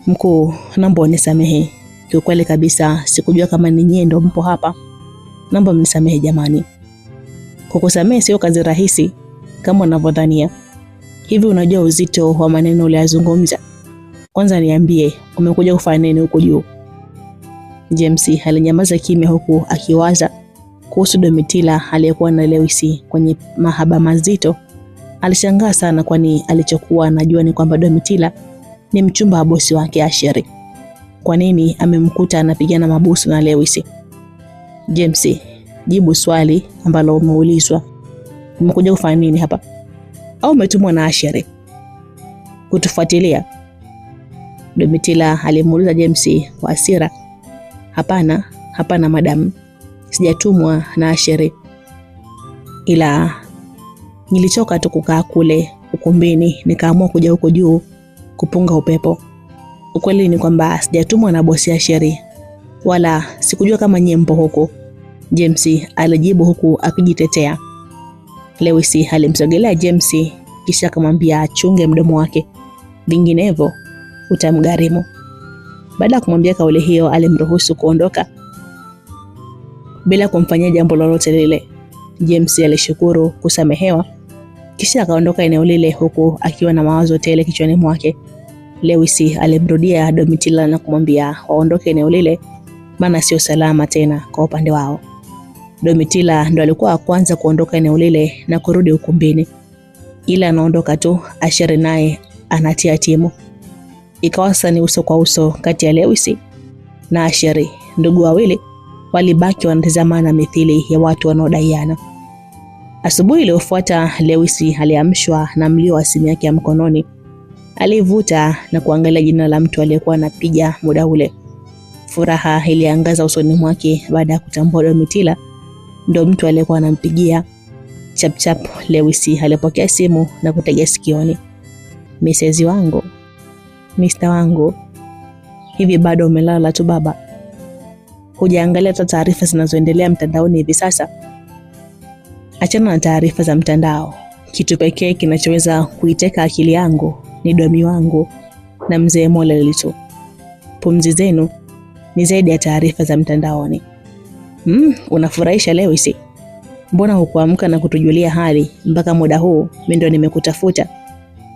Mkuu, naomba unisamehe. Kiukweli kabisa sikujua kama ni nyie ndo mpo hapa. Naomba mnisamehe jamani. Kukusamehe sio kazi rahisi kama unavyodhania. Hivi unajua uzito wa maneno uliyozungumza? Kwanza niambie, umekuja kufanya nini huko juu? James alinyamaza kimya huku akiwaza kuhusu Domitila aliyekuwa na Lewis kwenye mahaba mazito. Alishangaa sana kwani alichokuwa anajua ni kwamba Domitila ni mchumba wa bosi wake Asheri. Kwa nini amemkuta anapigana mabusu na Lewis? James, jibu swali ambalo umeulizwa. Umekuja kufanya nini hapa? Au umetumwa na Asheri kutufuatilia? Domitila alimuuliza James kwa hasira. Hapana madam. Sijatumwa na Asheri. Ila nilichoka tu kukaa kule ukumbini nikaamua kuja huko juu kupunga upepo. Ukweli ni kwamba sijatumwa na bosi Asheri. Wala sikujua kama nyie mpo huko. James alijibu huku akijitetea. Lewis alimsogelea James kisha akamwambia achunge mdomo wake, vinginevyo utamgharimu. Baada ya kumwambia kauli hiyo alimruhusu kuondoka bila kumfanyia jambo lolote lile. James alishukuru kusamehewa kisha akaondoka eneo lile huku akiwa na mawazo tele kichwani mwake. Lewis alimrudia Domitila na kumwambia waondoke eneo lile maana sio salama tena kwa upande wao. Domitila ndo alikuwa kwanza kuondoka eneo lile na kurudi ukumbini. Ila anaondoka tu, Asheri naye anatia timu. Ikawa sasa ni uso kwa uso kati ya Lewis na Asheri. Ndugu wawili walibaki wanatazamana mithili ya watu wanaodaiana. Asubuhi iliyofuata Lewis aliamshwa na mlio wa simu yake ya mkononi. Alivuta na kuangalia jina la mtu aliyekuwa anapiga muda ule. Furaha iliangaza usoni mwake baada ya kutambua Domitila ndo mtu aliyekuwa anampigia. Chap Lewis alipokea simu na kutega sikioni. Mrs. wangu, Mr. wangu, hivi bado umelala tu baba? Hujaangalia hata taarifa zinazoendelea mtandaoni hivi sasa? Achana na taarifa za mtandao. Kitu pekee kinachoweza kuiteka akili yangu ni Domi wangu na mzee Moleli tu. Pumzi zenu ni zaidi ya taarifa za mtandaoni. Unafurahisha Lewis. Mbona hukuamka na kutujulia hali mpaka muda huu? Mimi ndo nimekutafuta.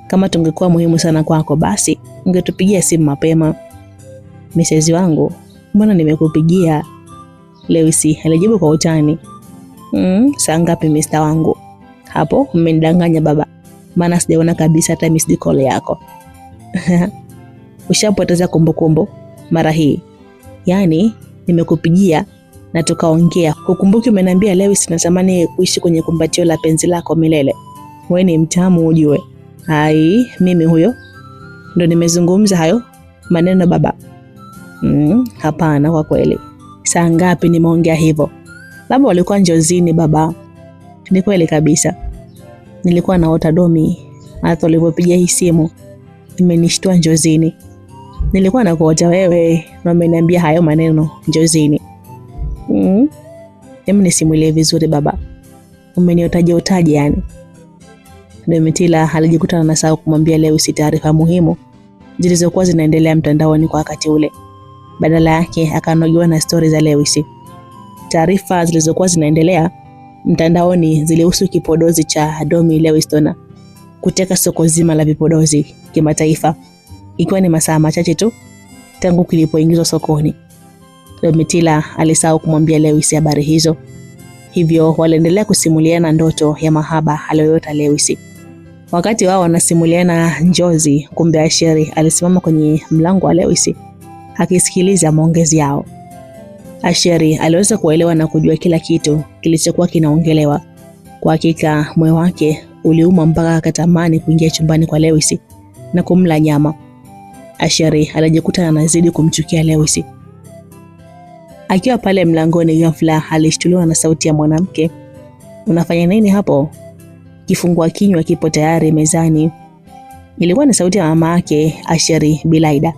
Kama tungekuwa muhimu sana kwako basi ungetupigia simu mapema. Mrs. wangu, mbona nimekupigia? Lewis alijibu kwa utani. Saa ngapi Mr. wangu? Hapo umenidanganya baba. Maana sijaona kabisa hata missed call yako. Ushapoteza kumbukumbu mara hii. Yaani nimekupigia na tukaongea. Kukumbuki umeniambia Lewis natamani kuishi kwenye kumbatio la penzi lako milele. Wewe ni mtamu ujue. Hai, mimi huyo ndo nimezungumza hayo maneno baba. Hapana kwa kweli. Saa ngapi nimeongea hivyo? Labda walikuwa njozini baba. Ni kweli kabisa. Nilikuwa naota Domi hata ulipopiga hii simu. Imenishtua njozini. Nilikuwa nakuota wewe na umeniambia hayo maneno njozini. Hebu nisimulie vizuri baba. Umeniotaje yani? Domitila alijikuta anasahau kumwambia Lewis taarifa muhimu zilizokuwa zinaendelea mtandaoni kwa wakati ule. Badala yake akanogewa na stori za Lewis. Taarifa zilizokuwa zinaendelea mtandaoni zilihusu kipodozi cha Domi Lewiston kuteka soko zima la vipodozi kimataifa, ikiwa ni masaa machache tu tangu kilipoingizwa sokoni. Domitila alisahau kumwambia Lewis habari hizo. Hivyo waliendelea kusimuliana ndoto ya mahaba aliyoyota Lewis. Wakati wao wanasimuliana njozi, kumbe Asheri alisimama kwenye mlango wa Lewis akisikiliza maongezi yao. Asheri aliweza kuelewa na kujua kila kitu kilichokuwa kinaongelewa. Kwa hakika moyo wake uliuma mpaka akatamani kuingia chumbani kwa Lewis na kumla nyama. Asheri alijikuta anazidi kumchukia Lewis. Akiwa pale mlangoni, ghafla alishtuliwa na sauti ya mwanamke. Unafanya nini hapo? Kifungua kinywa kipo tayari mezani. Ilikuwa ni sauti ya mama yake Asheri Bilaida.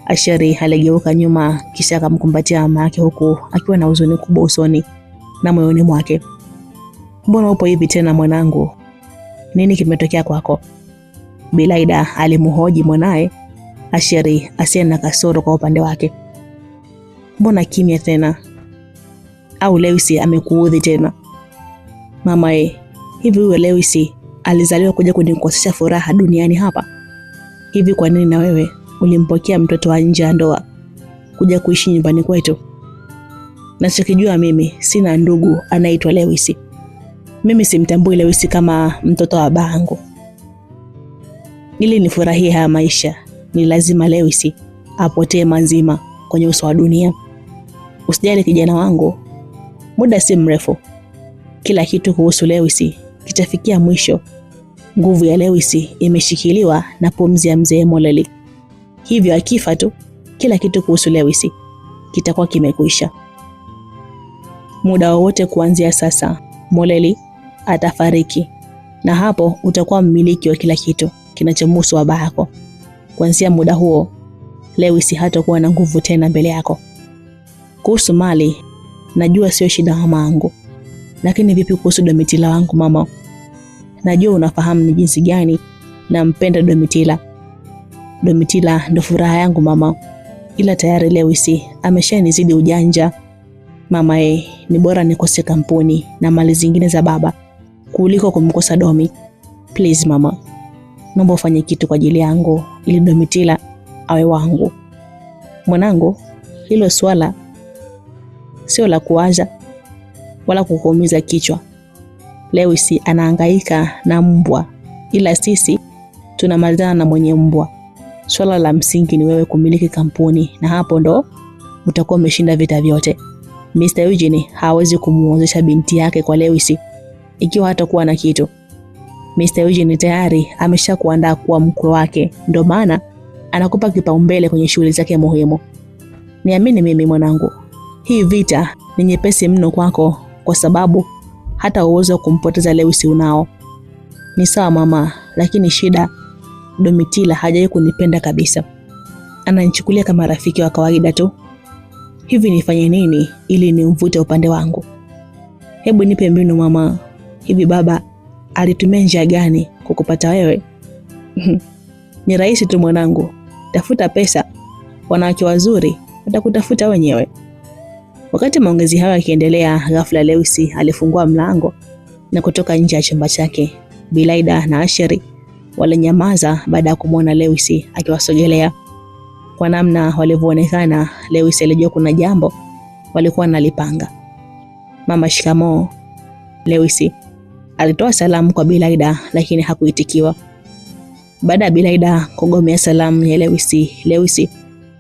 Asheri aligeuka nyuma kisha akamkumbatia mama yake huku akiwa na huzuni kubwa usoni na moyoni mwake. Mbona upo hivi tena mwanangu? Nini kimetokea kwako? Bilaida alimhoji mwanae Asheri asiye na kasoro kwa upande wake. Mbona kimya tena? Au Lewisi amekuudhi tena? Mama hivi huyo Lewisi alizaliwa kuja kunikosesha furaha duniani hapa? Hivi kwa nini na wewe ulimpokea mtoto wa nje ya ndoa kuja kuishi nyumbani kwetu? Nachokijua mimi, sina ndugu anaitwa Lewisi. Mimi simtambui Lewisi kama mtoto wa babangu. Ili nifurahie haya maisha, ni lazima Lewisi apotee mazima kwenye uso wa dunia. Usijali kijana wangu, muda si mrefu kila kitu kuhusu Lewisi kitafikia mwisho. Nguvu ya Lewisi imeshikiliwa na pumzi ya mzee Moleli. Hivyo akifa tu, kila kitu kuhusu Lewisi kitakuwa kimekwisha. Muda wowote kuanzia sasa, Moleli atafariki, na hapo utakuwa mmiliki wa kila kitu kinachomhusu baba yako. Kuanzia muda huo, Lewisi hatakuwa na nguvu tena mbele yako. Kuhusu mali, najua sio shida mamangu. Lakini vipi kuhusu Domitila wangu mama? Najua unafahamu ni jinsi gani nampenda Domitila. Domitila ndo furaha yangu mama. Ila tayari Lewisi ameshanizidi ujanja. Mama ni bora nikose kampuni na mali zingine za baba kuliko kumkosa Domi. Please mama, naomba ufanye kitu kwa ajili yangu ili Domitila awe wangu. Mwanangu, hilo swala sio la kuwaza wala kukuumiza kichwa. Lewisi anahangaika na mbwa, ila sisi tunamalizana na mwenye mbwa. Swala la msingi ni wewe kumiliki kampuni, na hapo ndo utakuwa umeshinda vita vyote. Mr. Eugene hawezi kumuozesha binti yake kwa Lewisi ikiwa hatakuwa na kitu. Mr. Eugene tayari ameshakuandaa kuwa mkwe wake, ndio maana anakupa kipaumbele kwenye shughuli zake muhimu. Niamini mimi mwanangu, hii vita ni nyepesi mno kwako kwa sababu hata uwezo kumpoteza Lewisi unao. Ni sawa mama, lakini shida Domitila hajawahi kunipenda kabisa. Ananichukulia kama rafiki wa kawaida tu. Hivi nifanye nini ili nimvute upande wangu? Hebu nipe mbinu mama. Hivi baba alitumia njia gani kukupata wewe? Ni rahisi tu mwanangu. Tafuta pesa. Wanawake wazuri watakutafuta wenyewe. Wakati maongezi hayo yakiendelea, ghafla Lewisi alifungua mlango na kutoka nje ya chumba chake. Bilaida na Asheri walinyamaza baada ya kumwona Lewisi akiwasogelea. Kwa namna walivyoonekana, Lewisi alijua kuna jambo walikuwa nalipanga. Mama shikamoo. Lewisi alitoa salamu kwa Bilaida lakini hakuitikiwa. Baada ya Bilaida kugomea salamu ya Lewisi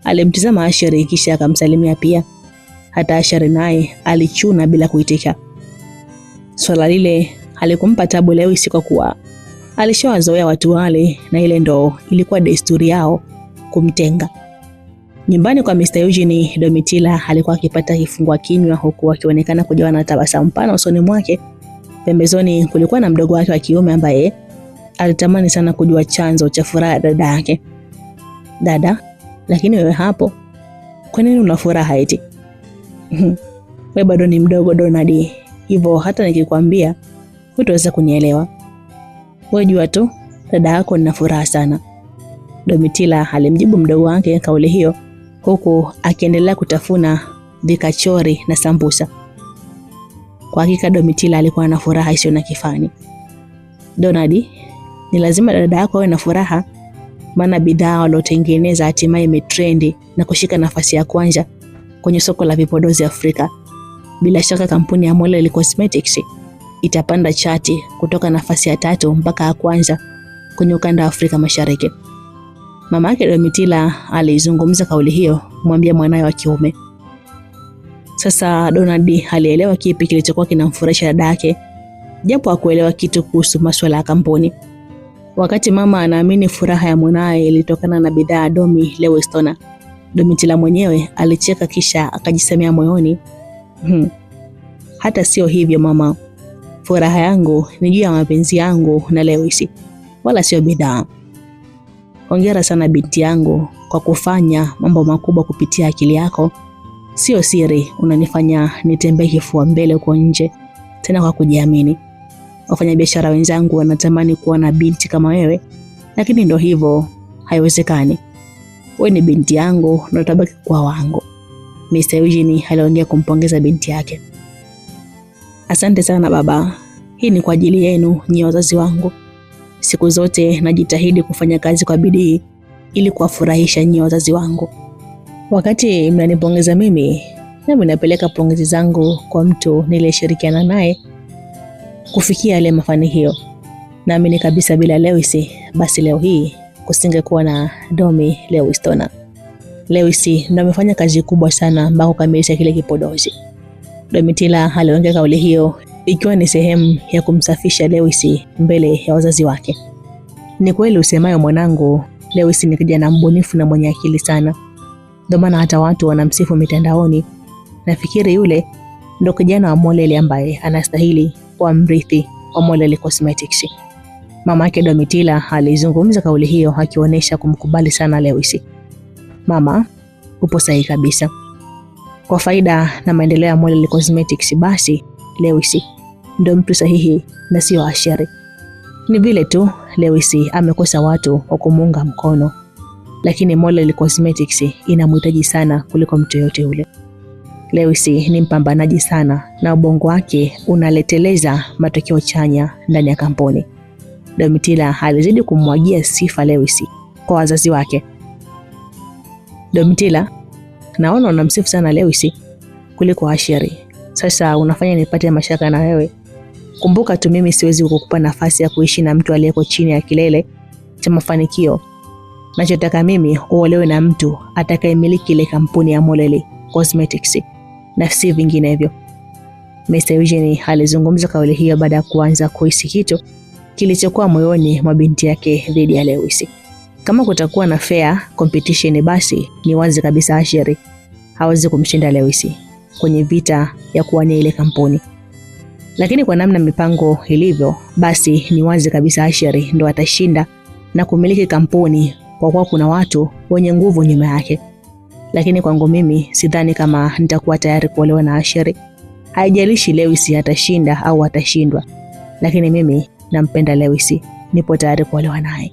alimtizama Asheri kisha akamsalimia pia. Hata Asheri naye alichuna bila kuitika. Swala lile halikumpa tabu Lewisi kwa kuwa alishawazoea watu wale, na ile ndo ilikuwa desturi yao kumtenga. Nyumbani kwa Mr. Eugene, Domitila alikuwa akipata kifungua kinywa huku akionekana kujawa na tabasamu pana usoni mwake. Pembezoni kulikuwa na mdogo wake wa kiume ambaye alitamani sana kujua chanzo cha furaha ya dada yake. Dada, lakini wewe hapo, kwa nini una furaha eti? Wewe bado ni mdogo Donald, hivyo hata nikikwambia hutaweza kunielewa. Wewe jua tu dada yako nina furaha sana. Domitila alimjibu mdogo wake kauli hiyo huku akiendelea kutafuna vikachori na sambusa. Kwa hakika Domitila alikuwa na furaha isiyo na kifani. Donald, ni lazima dada yako awe na furaha, maana bidhaa waliotengeneza hatimaye imetrendi na kushika nafasi ya kwanza kwenye soko la vipodozi Afrika. Bila shaka kampuni ya Moleli Cosmetics itapanda chati kutoka nafasi ya 3 mpaka ya kwanza kwenye ukanda wa Afrika Mashariki. Mama yake Domitila alizungumza kauli hiyo kumwambia mwanae wa kiume. Sasa Donald alielewa kipi kilichokuwa kinamfurahisha dada yake, japo hakuelewa kitu kuhusu masuala ya kampuni. Wakati mama anaamini furaha ya mwanae ilitokana na bidhaa Domi Lewistona, Domitila mwenyewe alicheka kisha akajisemea moyoni, hata sio hivyo mama. Furaha yangu ni juu ya mapenzi yangu na Lewis, wala sio bidhaa. Hongera sana binti yangu kwa kufanya mambo makubwa kupitia akili yako. Sio siri, unanifanya nitembee kifua mbele huko nje, tena kwa kujiamini. Wafanyabiashara wenzangu wanatamani kuwa na binti kama wewe, lakini ndio hivyo, haiwezekani. Wewe ni binti yangu na utabaki kuwa wangu. Mr. Eugene aliongea kumpongeza binti yake. Asante sana baba. Hii ni kwa ajili yenu nyie wazazi wangu. Siku zote najitahidi kufanya kazi kwa bidii ili kuwafurahisha nyie wazazi wangu. Wakati mnanipongeza mimi, nami napeleka pongezi zangu kwa mtu niliyeshirikiana naye kufikia yale mafanikio. Naamini kabisa bila Lewis, basi leo hii kusingekuwa na Domi Lewistona. Lewis ndio amefanya kazi kubwa sana mpaka kukamilisha kile kipodozi. Domitila aliongea kauli hiyo ikiwa ni sehemu ya kumsafisha Lewis mbele ya wazazi wake. Ni kweli usemayo mwanangu, Lewis ni kijana mbunifu na mwenye akili sana. Ndio maana hata watu wanamsifu mitandaoni. Nafikiri yule ndio kijana wa Molele ambaye anastahili kuwa mrithi wa Molele Cosmetics. Mama yake Domitila alizungumza kauli hiyo akionyesha kumkubali sana Lewis. Mama, upo sahihi kabisa. Kwa faida na maendeleo ya Molele Cosmetics, basi Lewis ndio mtu sahihi na sio Asheri. Ni vile tu Lewis amekosa watu wa kumuunga mkono, lakini Molele Cosmetics inamhitaji sana kuliko mtu yote yule. Lewis ni mpambanaji sana na ubongo wake unaleteleza matokeo chanya ndani ya kampuni. Domitila alizidi kumwagia sifa Lewis kwa wazazi wake. Domitila, naona unamsifu sana Lewis kuliko Asheri. Sasa unafanya nipate mashaka na wewe. Kumbuka tu mimi siwezi kukupa nafasi ya kuishi na mtu aliyeko chini ya kilele cha mafanikio. Nachotaka mimi uolewe na mtu atakayemiliki ile kampuni ya Molele Cosmetics na si vinginevyo. Mr. Eugene alizungumza kauli hiyo baada ya kuanza kuhisi kitu kilichokuwa moyoni mwa binti yake dhidi ya Lewis. Kama kutakuwa na fair competition, basi ni wazi kabisa Asheri hawezi kumshinda Lewis kwenye vita ya kuwania ile kampuni. Lakini kwa namna mipango ilivyo, basi ni wazi kabisa Asheri ndo atashinda na kumiliki kampuni kwa kuwa kuna watu wenye nguvu nyuma yake. Lakini kwangu mimi sidhani kama nitakuwa tayari kuolewa na Asheri. Haijalishi Lewis atashinda au atashindwa, lakini mimi nampenda Lewis, nipo tayari kuolewa naye.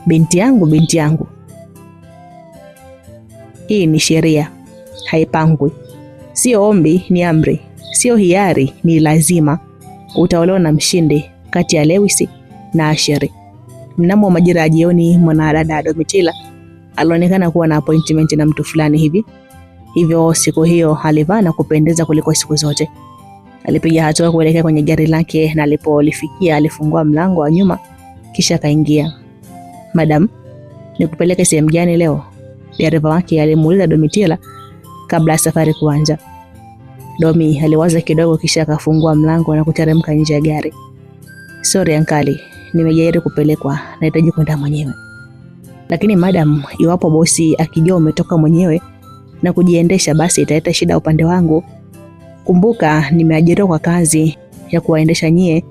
Binti yangu. Hii ni sheria, haipangwi. Sio ombi, ni amri. Sio hiari, ni lazima. Utaolewa na mshindi kati ya Lewis na Asheri. Mnamo majira ya jioni, mwanadada Domitila alionekana kuwa na appointment na mtu fulani hivi. Hivyo siku hiyo alivaa na kupendeza kuliko siku zote. Alipiga hatua kuelekea kwenye gari lake na alipolifikia alifungua mlango wa nyuma kisha kaingia. Madam, nikupeleke sehemu gani leo? Dereva wake alimuuliza Domitila kabla ya safari kuanza. Domi aliwaza kidogo kisha akafungua mlango na kuteremka nje ya gari. Sorry ankali, nimejaribu kupelekwa, nahitaji kwenda mwenyewe. Lakini madam, iwapo bosi akijua umetoka mwenyewe na kujiendesha, basi italeta shida upande wangu. Kumbuka nimeajiriwa kwa kazi ya kuwaendesha nyie,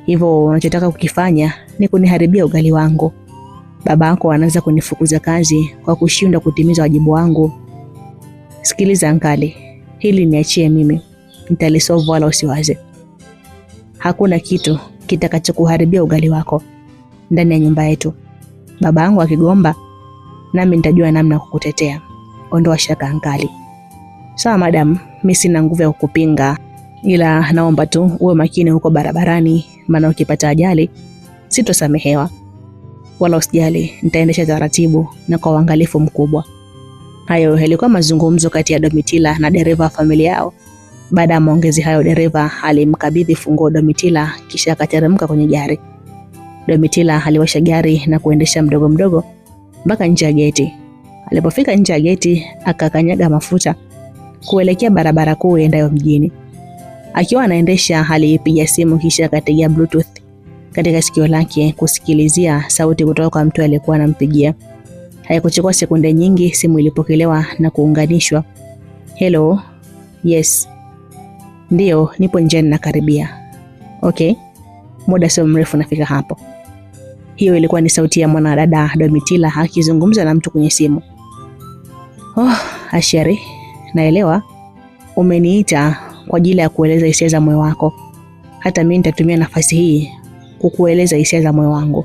hivyo unachotaka kukifanya ni kuniharibia ugali wangu. Baba yako anaanza kunifukuza kazi kwa kushindwa kutimiza wajibu wangu. Sikiliza ankali, hili niachie mimi, nitalisolve wala usiwaze. Hakuna kitu kitakachokuharibia ugali wako ndani ya nyumba yetu. Baba yangu akigomba, nami nitajua namna kukutetea. Ondoa shaka ankali. Sawa madam, mimi sina nguvu ya kukupinga, ila naomba tu uwe makini huko barabarani, maana ukipata ajali sitosamehewa. Wala usijali, nitaendesha taratibu na kwa uangalifu mkubwa. Hayo yalikuwa mazungumzo kati ya Domitila na dereva wa familia yao. Baada ya maongezi hayo, dereva alimkabidhi funguo Domitila kisha akateremka kwenye gari. Domitila aliwasha gari na kuendesha mdogo mdogo mpaka nje ya geti. Alipofika nje ya geti, akakanyaga mafuta kuelekea barabara kuu iendayo mjini. Akiwa anaendesha, alipiga simu kisha akategea bluetooth katika sikio lake kusikilizia sauti kutoka kwa mtu aliyekuwa anampigia. Haikuchukua sekunde nyingi, simu ilipokelewa na kuunganishwa. Hello. Yes. Ndio, nipo njiani nakaribia. Okay. Muda sio mrefu nafika hapo. Hiyo ilikuwa ni sauti ya mwanadada Domitila akizungumza na mtu kwenye simu. Asheri, naelewa umeniita kwa ajili ya kueleza hisia za moyo wako. Hata mimi nitatumia nafasi hii kukueleza hisia za moyo wangu.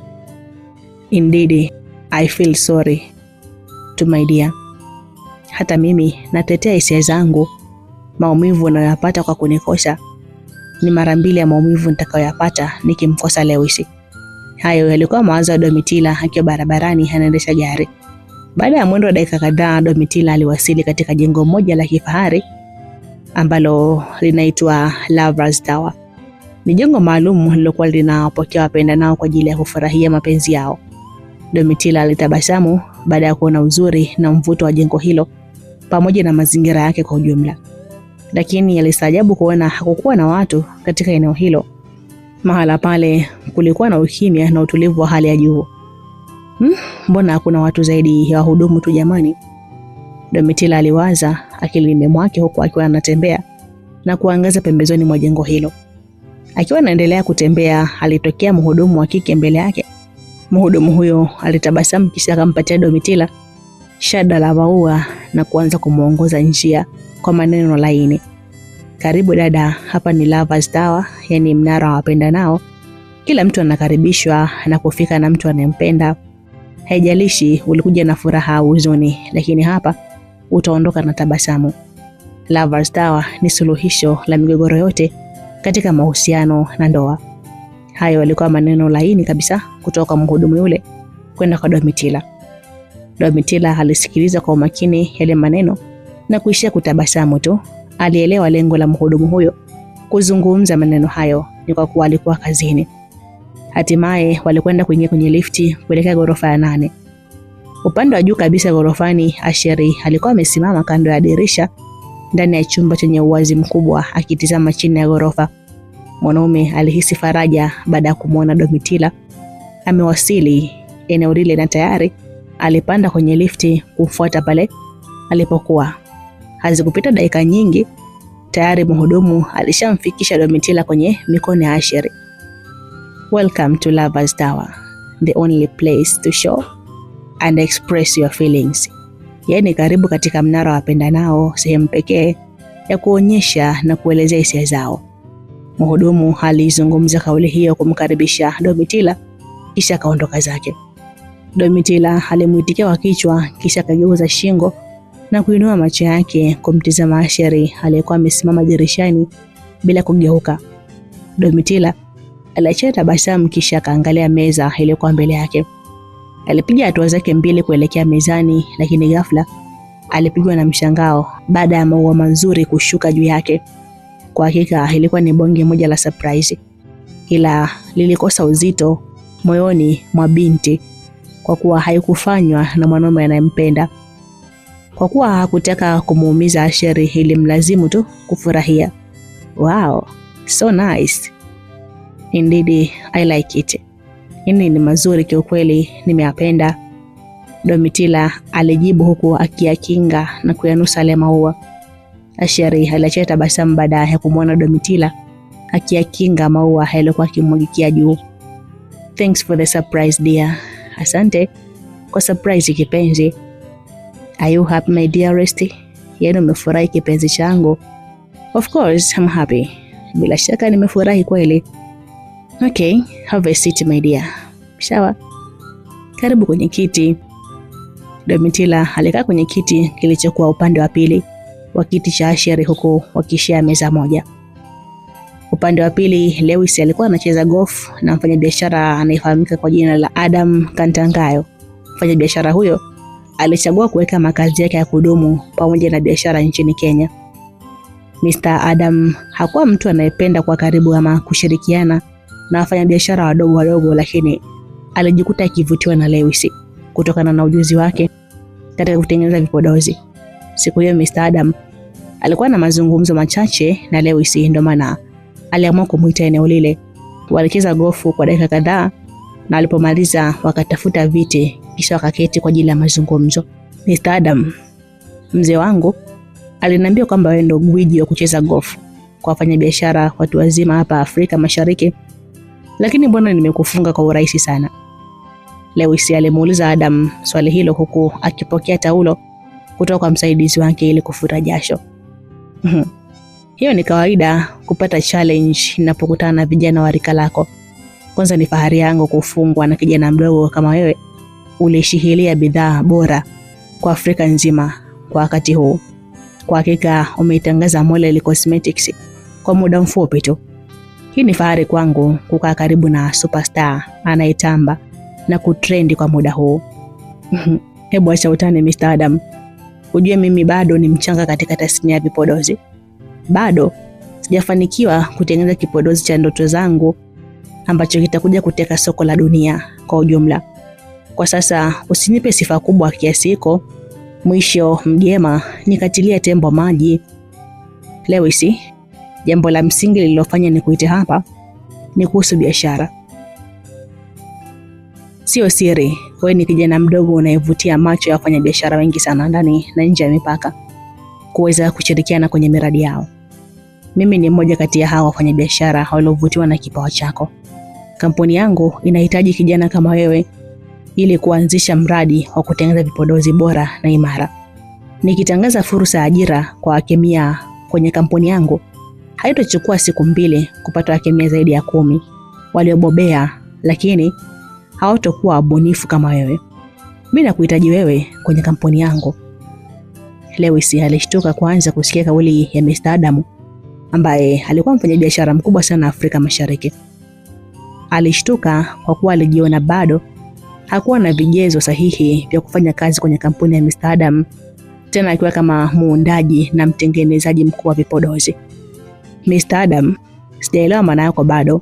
Indeed, I feel sorry to my dear. Hata mimi natetea hisia zangu. Maumivu unayoyapata kwa kunikosa ni mara 2 ya maumivu nitakayoyapata nikimkosa Lewis. Hayo yalikuwa mawazo ya Domitila akiwa barabarani anaendesha gari. Baada ya mwendo wa dakika kadhaa, Domitila aliwasili katika jengo moja la kifahari ambalo linaitwa Lovers Tower. Ni jengo maalum lilokuwa linawapokea wapendanao kwa ajili ya kufurahia mapenzi yao. Domitila alitabasamu baada ya kuona uzuri na mvuto wa jengo hilo pamoja na mazingira yake kwa ujumla. Lakini alistaajabu kuona hakukuwa na watu katika eneo hilo. Mahala pale kulikuwa na ukimya na utulivu wa hali ya juu. Mbona hakuna watu zaidi ya wahudumu tu jamani? Domitila aliwaza akilini mwake huku akiwa anatembea na kuangaza pembezoni mwa jengo hilo. Akiwa anaendelea kutembea, alitokea mhudumu wa kike mbele yake. Mhudumu huyo alitabasamu kisha akampatia Domitila shada la maua na kuanza kumuongoza njia kwa maneno laini. Karibu dada, hapa ni Lovers Tower, yani mnara wa wapendanao. Kila mtu anakaribishwa na kufika na mtu anayempenda. Haijalishi ulikuja na furaha au huzuni, lakini hapa utaondoka na tabasamu. Lovers Tower ni suluhisho la migogoro yote katika mahusiano na ndoa. Hayo yalikuwa maneno laini kabisa kutoka mhudumu yule kwenda kwa Domitila. Domitila alisikiliza kwa umakini yale maneno na kuishia kutabasamu tu. Alielewa lengo la mhudumu huyo kuzungumza maneno hayo ni kwa kuwa alikuwa kazini. Hatimaye walikwenda kuingia kwenye lifti kuelekea ghorofa ya 8. Upande wa juu kabisa ghorofani, Asheri alikuwa amesimama kando ya dirisha ndani ya chumba chenye uwazi mkubwa akitizama chini ya ghorofa. Mwanaume alihisi faraja baada ya kumwona Domitila amewasili eneo lile na tayari alipanda kwenye lifti kumfuata pale alipokuwa. Hazikupita dakika nyingi, tayari mhudumu alishamfikisha Domitila kwenye mikono ya Asheri. Welcome to Lovers Tower, the only place to show and express your feelings. Yani karibu katika mnara wa wapendanao, sehemu pekee ya kuonyesha na kuelezea hisia zao. Mhudumu alizungumza kauli hiyo kumkaribisha Domitila kisha kaondoka zake. Domitila alimuitikia kwa kichwa kisha kageuza shingo na kuinua macho yake kumtizama Asheri aliyekuwa amesimama dirishani bila kugeuka. Domitila aliachia tabasamu kisha kaangalia meza iliyokuwa mbele yake. Alipiga hatua zake 2 kuelekea mezani, lakini ghafla alipigwa na mshangao baada ya maua mazuri kushuka juu yake. Kwa hakika ilikuwa ni bonge moja la surprise, ila lilikosa uzito moyoni mwa binti kwa kuwa haikufanywa na mwanaume anayempenda. Kwa kuwa hakutaka kumuumiza Asheri, ilimlazimu tu kufurahia. Wow, so nice. Indeed, I like it. Hini ni mazuri kiukweli, nimeyapenda. Domitila alijibu huku akiyakinga na kuyanusa yale maua. Asheri aliachia tabasamu baada ya kumwona Domitila akiyakinga maua yaliyokuwa yakimwagikia juu. Thanks for the surprise dear. Asante kwa surprise kipenzi. Are you happy my dearest? Yaani umefurahi kipenzi changu? Of course I'm happy. Bila shaka nimefurahi kweli. Okay, have a seat my dear. Sawa. Karibu kwenye kiti. Domitila alikaa kwenye kiti kilichokuwa upande wa pili wa kiti cha Asheri huku wakishia meza moja. Upande wa pili, Lewis alikuwa anacheza golf na mfanyabiashara anayefahamika kwa jina la Adam Kantangayo. Mfanyabiashara huyo alichagua kuweka makazi yake ya kudumu pamoja na biashara nchini Kenya. Mr. Adam hakuwa mtu anayependa kwa karibu ama kushirikiana na wafanyabiashara wadogo, lakini alijikuta akivutiwa na Lewis kutokana na ujuzi wake katika kutengeneza vipodozi. Siku hiyo Mr. Adam alikuwa na mazungumzo machache na Lewis, ndio maana aliamua kumuita eneo lile. Walicheza gofu kwa dakika kadhaa na alipomaliza wakatafuta viti kisha wakaketi kwa ajili ya mazungumzo. Mr. Adam, mzee wangu aliniambia kwamba wewe ndio gwiji wa kucheza golf kwa wafanyabiashara watu wazima hapa Afrika Mashariki, lakini mbona nimekufunga kwa urahisi sana? Lewis alimuuliza Adam swali hilo huku akipokea taulo kutoka kwa msaidizi wake ili kufuta jasho. Hiyo ni kawaida kupata challenge ninapokutana na vijana wa rika lako. Kwanza ni fahari yangu kufungwa na kijana mdogo kama wewe. Ulishikilia bidhaa bora kwa Afrika nzima kwa wakati huu. Kwa hakika umeitangaza Molly Cosmetics kwa muda mfupi tu. Hii ni fahari kwangu kukaa karibu na superstar anayetamba na kutrendi kwa muda huu. Hebu acha utani Mr. Adam. Ujue mimi bado ni mchanga katika tasnia ya vipodozi. Bado sijafanikiwa kutengeneza kipodozi cha ndoto zangu ambacho kitakuja kuteka soko la dunia kwa ujumla. Kwa sasa usinipe sifa kubwa kiasi hiko, mwisho mgema nikatilia tembo maji. Lewis, jambo la msingi lililofanya nikuite hapa ni kuhusu biashara. Sio siri, wewe ni kijana mdogo unayevutia macho ya wafanyabiashara wengi sana ndani na nje ya mipaka kuweza kushirikiana kwenye miradi yao. Mimi ni mmoja kati ya hao wafanyabiashara waliovutiwa na kipawa chako. Kampuni yangu inahitaji kijana kama wewe ili kuanzisha mradi wa kutengeneza vipodozi bora na imara. Nikitangaza fursa ya ajira kwa wakemia kwenye kampuni yangu, haitachukua siku 2 kupata wakemia zaidi ya 10 waliobobea, lakini hawatakuwa wabunifu kama wewe. Mimi nakuhitaji wewe kwenye kampuni yangu. Lewis alishtuka kwanza kusikia kauli ya Mr. Adam ambaye alikuwa mfanyabiashara mkubwa sana Afrika Mashariki. Alishtuka kwa kuwa alijiona bado hakuwa na vigezo sahihi vya kufanya kazi kwenye kampuni ya Mr. Adam, tena akiwa kama muundaji na mtengenezaji mkuu wa vipodozi. Mr. Adam, sijaelewa maana yako bado.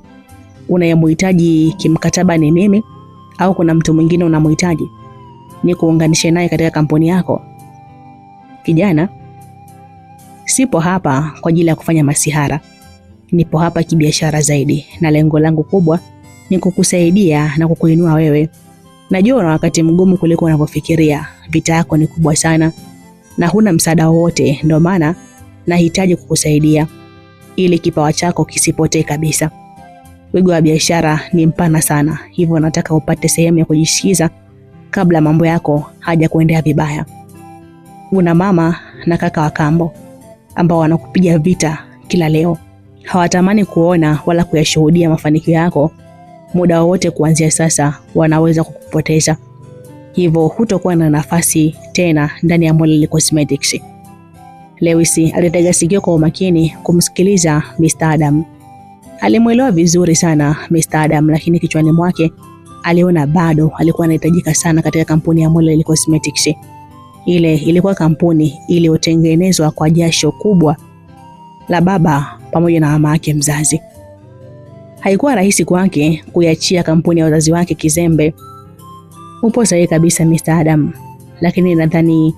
Unayemhitaji kimkataba ni mimi au kuna mtu mwingine unamhitaji ni kuunganisha naye katika kampuni yako? Kijana, sipo hapa kwa ajili ya kufanya masihara. Nipo hapa kibiashara zaidi, na lengo langu kubwa ni kukusaidia na kukuinua wewe. Najua una wakati mgumu kuliko unavyofikiria. Vita yako ni kubwa sana na huna msaada wowote, ndio maana nahitaji kukusaidia ili kipawa chako kisipotee kabisa. Wigo wa biashara ni mpana sana, hivyo nataka upate sehemu ya kujishikiza kabla mambo yako haja kuendea vibaya. Una mama na kaka wa kambo ambao wanakupiga vita kila leo. Hawatamani kuona wala kuyashuhudia mafanikio yako. Muda wote kuanzia sasa wanaweza kukupoteza. Hivyo hutakuwa na nafasi tena ndani ya Molly Cosmetics. Lewis alitega sikio kwa umakini kumsikiliza Mr. Adam. Alimuelewa vizuri sana Mr. Adam, lakini kichwani mwake aliona bado alikuwa anahitajika sana katika kampuni ya Molly Cosmetics. Ile ilikuwa kampuni iliyotengenezwa kwa jasho kubwa la baba pamoja na mama yake mzazi. Haikuwa rahisi kwake kuiachia kampuni ya wazazi wake kizembe. Upo sahihi kabisa Mr. Adam, lakini nadhani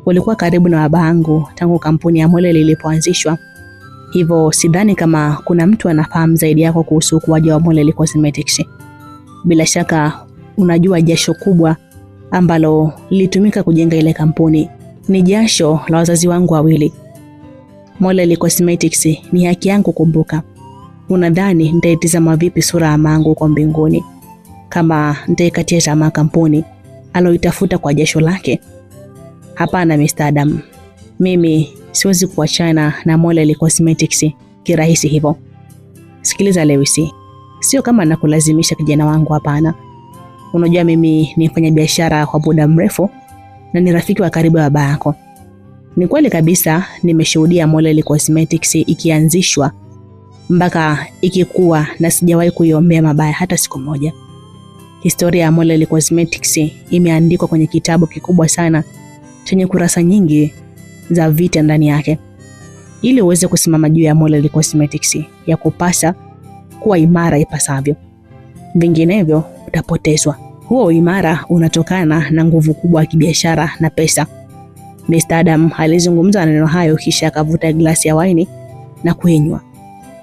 ulikuwa karibu na babangu tangu kampuni ya Molly ilipoanzishwa. Hivyo sidhani kama kuna mtu anafahamu zaidi yako kuhusu ukuaji wa Molly Cosmetics. Bila shaka unajua jasho kubwa ambalo lilitumika kujenga ile kampuni ni jasho la wazazi wangu wawili. Molly Cosmetics ni haki yangu kumbuka. Unadhani nitaitazama vipi sura ya mangu kwa mbinguni kama nitaikatia tamaa kampuni aloitafuta kwa jasho lake? Hapana Mr. Adam. Mimi siwezi kuachana na Molly Cosmetics kirahisi hivyo. Sikiliza Lewis, sio kama nakulazimisha kijana wangu, hapana. Unajua mimi ni mfanya biashara kwa muda mrefu na ni rafiki wa karibu wa baba yako. Ni kweli kabisa nimeshuhudia Molly Cosmetics ikianzishwa mpaka ikikua na sijawahi kuiombea mabaya hata siku moja. Historia ya Molly Cosmetics imeandikwa kwenye kitabu kikubwa sana chenye kurasa nyingi za vita ndani yake. Ili uweze kusimama juu ya Molly Cosmetics ya kupasa kuwa imara ipasavyo. Vinginevyo utapotezwa. Huo imara unatokana na nguvu kubwa ya kibiashara na pesa. Mr. Adam alizungumza maneno hayo kisha akavuta glasi ya waini na kuinywa.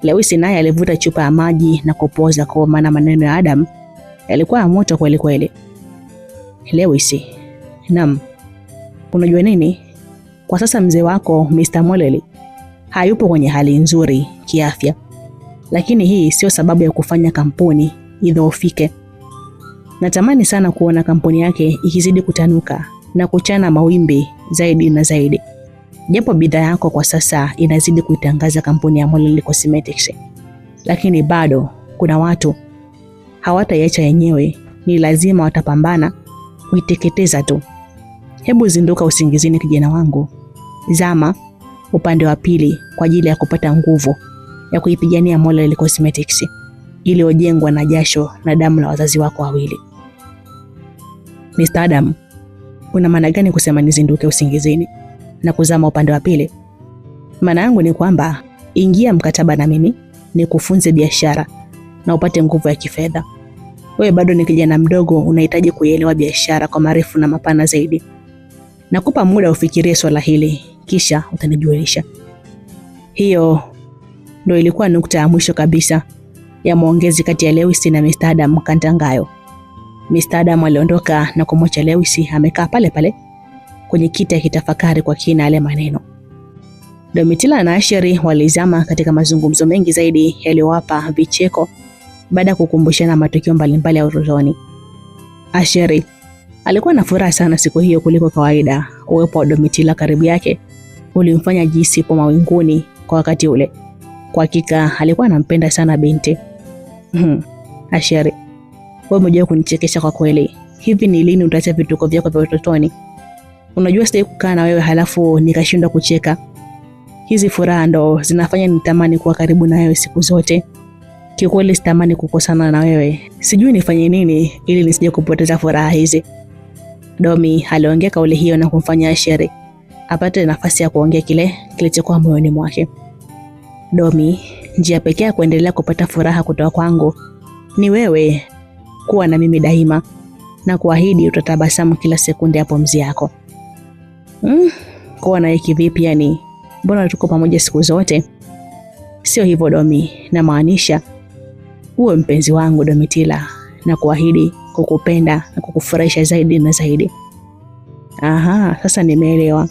Lewis naye alivuta chupa ya maji na kupoza, kwa maana maneno ya Adam yalikuwa ya moto kweli kweli. Lewis, naam. Unajua nini? Kwa sasa mzee wako Mr. Moleli hayupo kwenye hali nzuri kiafya. Lakini hii sio sababu ya kufanya kampuni idhoofike. Natamani sana kuona kampuni yake ikizidi kutanuka na kuchana mawimbi zaidi na zaidi. Japo bidhaa yako kwa sasa inazidi kuitangaza kampuni ya Moleli Cosmetics, lakini bado kuna watu hawataiacha yenyewe, ni lazima watapambana kuiteketeza tu. Hebu zinduka usingizini kijana wangu. Zama upande wa pili kwa ajili ya kupata nguvu ya kuipigania Moleli Cosmetics iliyojengwa na jasho na damu la wazazi wako wawili. Mr. Adam, una maana gani kusema nizinduke usingizini na kuzama upande wa pili? Maana yangu ni kwamba ingia mkataba na mimi, nikufunze biashara na upate nguvu ya kifedha. Wewe bado ni kijana mdogo, unahitaji kuielewa biashara kwa marefu na mapana zaidi. Nakupa muda ufikirie swala hili, kisha utanijulisha. Hiyo ndio ilikuwa nukta ya mwisho kabisa ya maongezi kati ya Lewis na Mr. Adam Kantangayo. Mr. Adam aliondoka na kumwacha Lewis amekaa pale pale kwenye kiti akitafakari kwa kina yale maneno. Domitila na Asheri walizama katika mazungumzo mengi zaidi yaliyowapa vicheko baada ya kukumbushana matukio mbalimbali ya utotoni. Asheri alikuwa na furaha sana siku hiyo kuliko kawaida. Uwepo wa Domitila karibu yake ulimfanya jisi po mawinguni kwa wakati ule. Kwa hakika alikuwa anampenda sana binti. Asheri, wewe umejua kunichekesha kwa kweli. Hivi ni lini utaacha vituko vyako vya utotoni? Unajua sitaki kukaa na wewe halafu nikashindwa kucheka. Hizi furaha ndo zinafanya nitamani kuwa karibu na wewe siku zote. Kiukweli sitamani kukosana na wewe. Sijui nifanye nini ili nisije kupoteza furaha hizi. Domi aliongea kauli hiyo na kumfanya Asheri apate nafasi ya kuongea kile kilichokuwa moyoni mwake. Domi, njia pekee ya kuendelea kupata furaha kutoka kwangu ni wewe kuwa na mimi daima na kuahidi utatabasamu kila sekunde ya pumzi yako. Kuwa na hiki vipi yani? Mbona tuko pamoja siku zote? Sio hivyo Domi, na maanisha uwe mpenzi wangu Domitila, na kuahidi kukupenda na kukufurahisha zaidi na zaidi. Aha, sasa nimeelewa.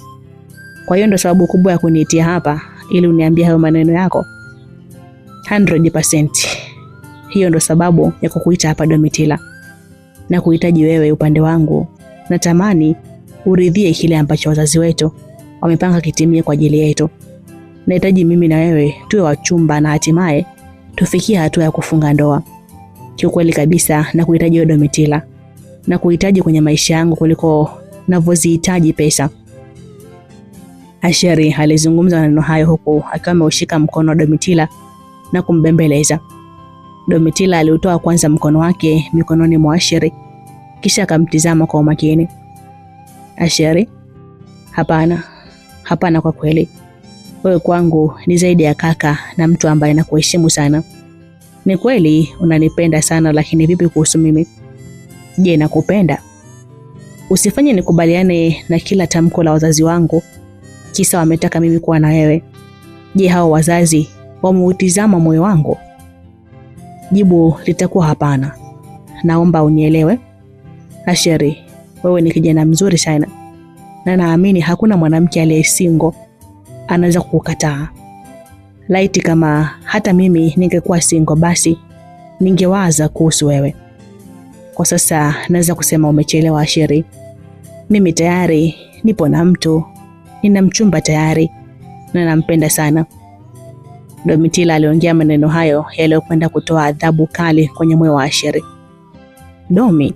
Kwa hiyo ndo sababu kubwa ya kuniitia hapa ili uniambie hayo maneno yako? 100%. Hiyo ndo sababu ya kukuita hapa Domitila. Na kuhitaji wewe upande wangu. Natamani uridhie kile ambacho wazazi wetu wamepanga kitimie kwa ajili yetu. Nahitaji mimi na wewe tuwe wachumba na hatimaye tufikie hatua ya kufunga ndoa. Kiukweli kabisa na kuhitaji wewe Domitila. Na kuhitaji kwenye maisha yangu kuliko ninavyozihitaji pesa. Asheri alizungumza maneno hayo huku akiwa ameushika mkono wa Domitila na kumbembeleza. Domitila aliutoa kwanza mkono wake mikononi mwa Asheri, kisha akamtizama kwa umakini. Asheri, hapana kwa kweli. Wewe kwangu ni zaidi ya kaka na mtu ambaye nakuheshimu sana. Ni kweli unanipenda sana, lakini vipi kuhusu mimi? Je, nakupenda? Usifanye nikubaliane na kila tamko la wazazi wangu kisa wametaka mimi kuwa na wewe. Je, hao wazazi wameutizama moyo wangu? Jibu litakuwa hapana. Naomba unielewe. Asheri, wewe ni kijana mzuri sana. Na naamini hakuna mwanamke aliye single anaweza kukukataa. Laiti kama hata mimi ningekuwa single basi ningewaza kuhusu wewe. Kwa sasa naweza kusema umechelewa Asheri. Mimi tayari nipo na mtu, nina mchumba tayari na nampenda sana. Domitila aliongea maneno hayo yaliyokwenda kutoa adhabu kali kwenye moyo wa Asheri. Domi,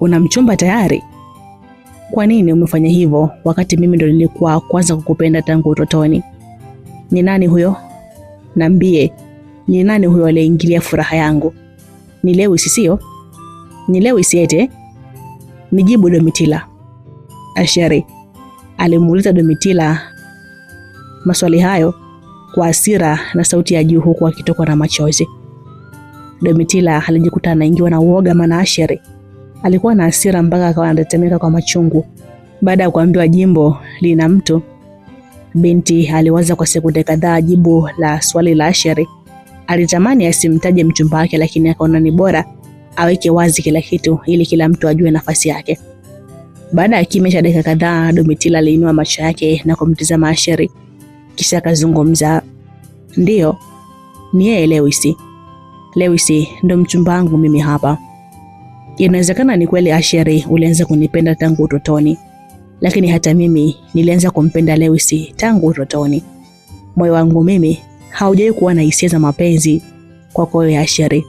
una mchumba tayari? Kwa nini umefanya hivyo wakati mimi ndo nilikuwa kwanza kukupenda tangu utotoni? Ni nani huyo? Niambie, ni nani huyo aliyeingilia furaha yangu? Ni Lewis sio? Ni Lewis ete? Nijibu Domitila. Asheri alimuuliza Domitila maswali hayo kwa hasira na sauti ya juu huku akitokwa na machozi. Domitila alijikuta anaingiwa na uoga, maana Asheri alikuwa na hasira mpaka akawa anatetemeka kwa machungu. Baada ya kuambiwa jimbo lina mtu, binti aliwaza kwa sekunde kadhaa jibu la swali la Asheri. Alitamani asimtaje mchumba wake, lakini akaona ni bora aweke wazi kila kitu ili kila mtu ajue nafasi yake. Baada ya kimya cha dakika kadhaa, Domitila aliinua macho yake na kumtazama Asheri, kisha akazungumza. Ndiyo, ni yeye Lewis. Lewis ndo mchumba wangu mimi hapa. Inawezekana ni kweli Asheri ulianza kunipenda tangu utotoni, lakini hata mimi nilianza kumpenda Lewis tangu utotoni. Moyo wangu mimi haujawahi kuwa na hisia za mapenzi kwako wewe Asheri.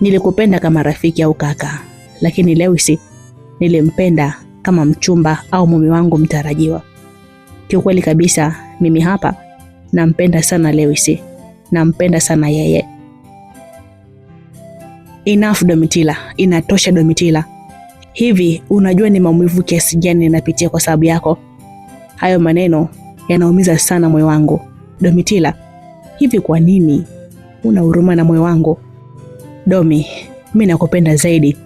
Nilikupenda kama rafiki au kaka, lakini Lewis nilimpenda kama mchumba au mume wangu mtarajiwa. Kiukweli kabisa mimi hapa nampenda sana Lewis, nampenda sana yeye. Enough Domitila, inatosha Domitila. Hivi unajua ni maumivu kiasi gani ninapitia kwa sababu yako? Hayo maneno yanaumiza sana moyo wangu. Domitila, hivi kwa nini una huruma na moyo wangu? Domi, mimi nakupenda zaidi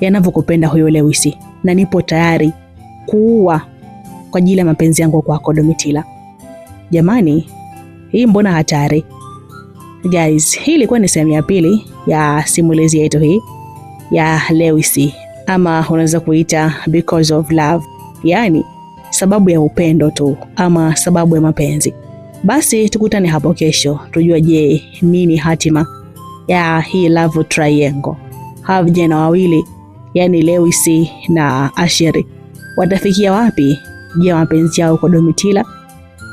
yanavyokupenda huyo Lewis, na nipo tayari kuua kwa ajili ya mapenzi yangu kwako Domitila. Jamani, hii mbona hatari? Guys, hii ilikuwa ni sehemu ya pili ya simulizi yetu hii ya Lewis, ama unaweza kuita Because of Love, yani sababu ya upendo tu ama sababu ya mapenzi. Basi tukutane hapo kesho tujue je, nini hatima ya hii love triangle. Hawa vijana wawili, yani Lewis na Asheri, watafikia wapi? Je, mapenzi yao kwa Domitila,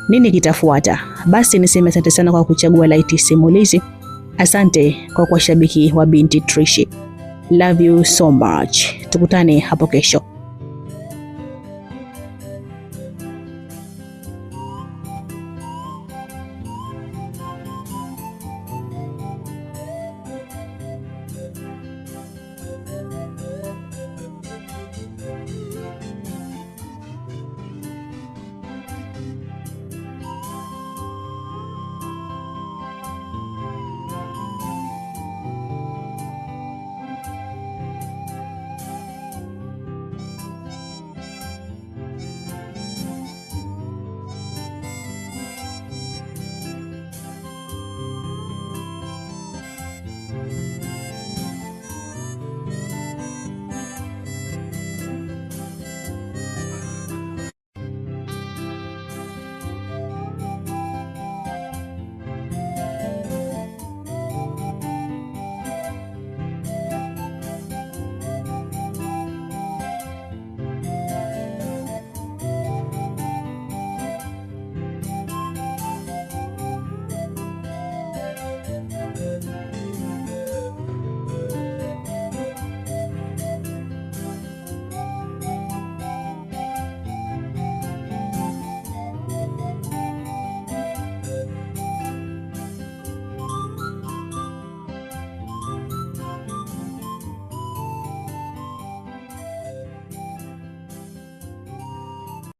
nini kitafuata? Basi niseme asante sana kwa kuchagua Light Simulizi. Asante kwa kuwa shabiki wa Binti Trishi. Love you so much. Tukutane hapo kesho.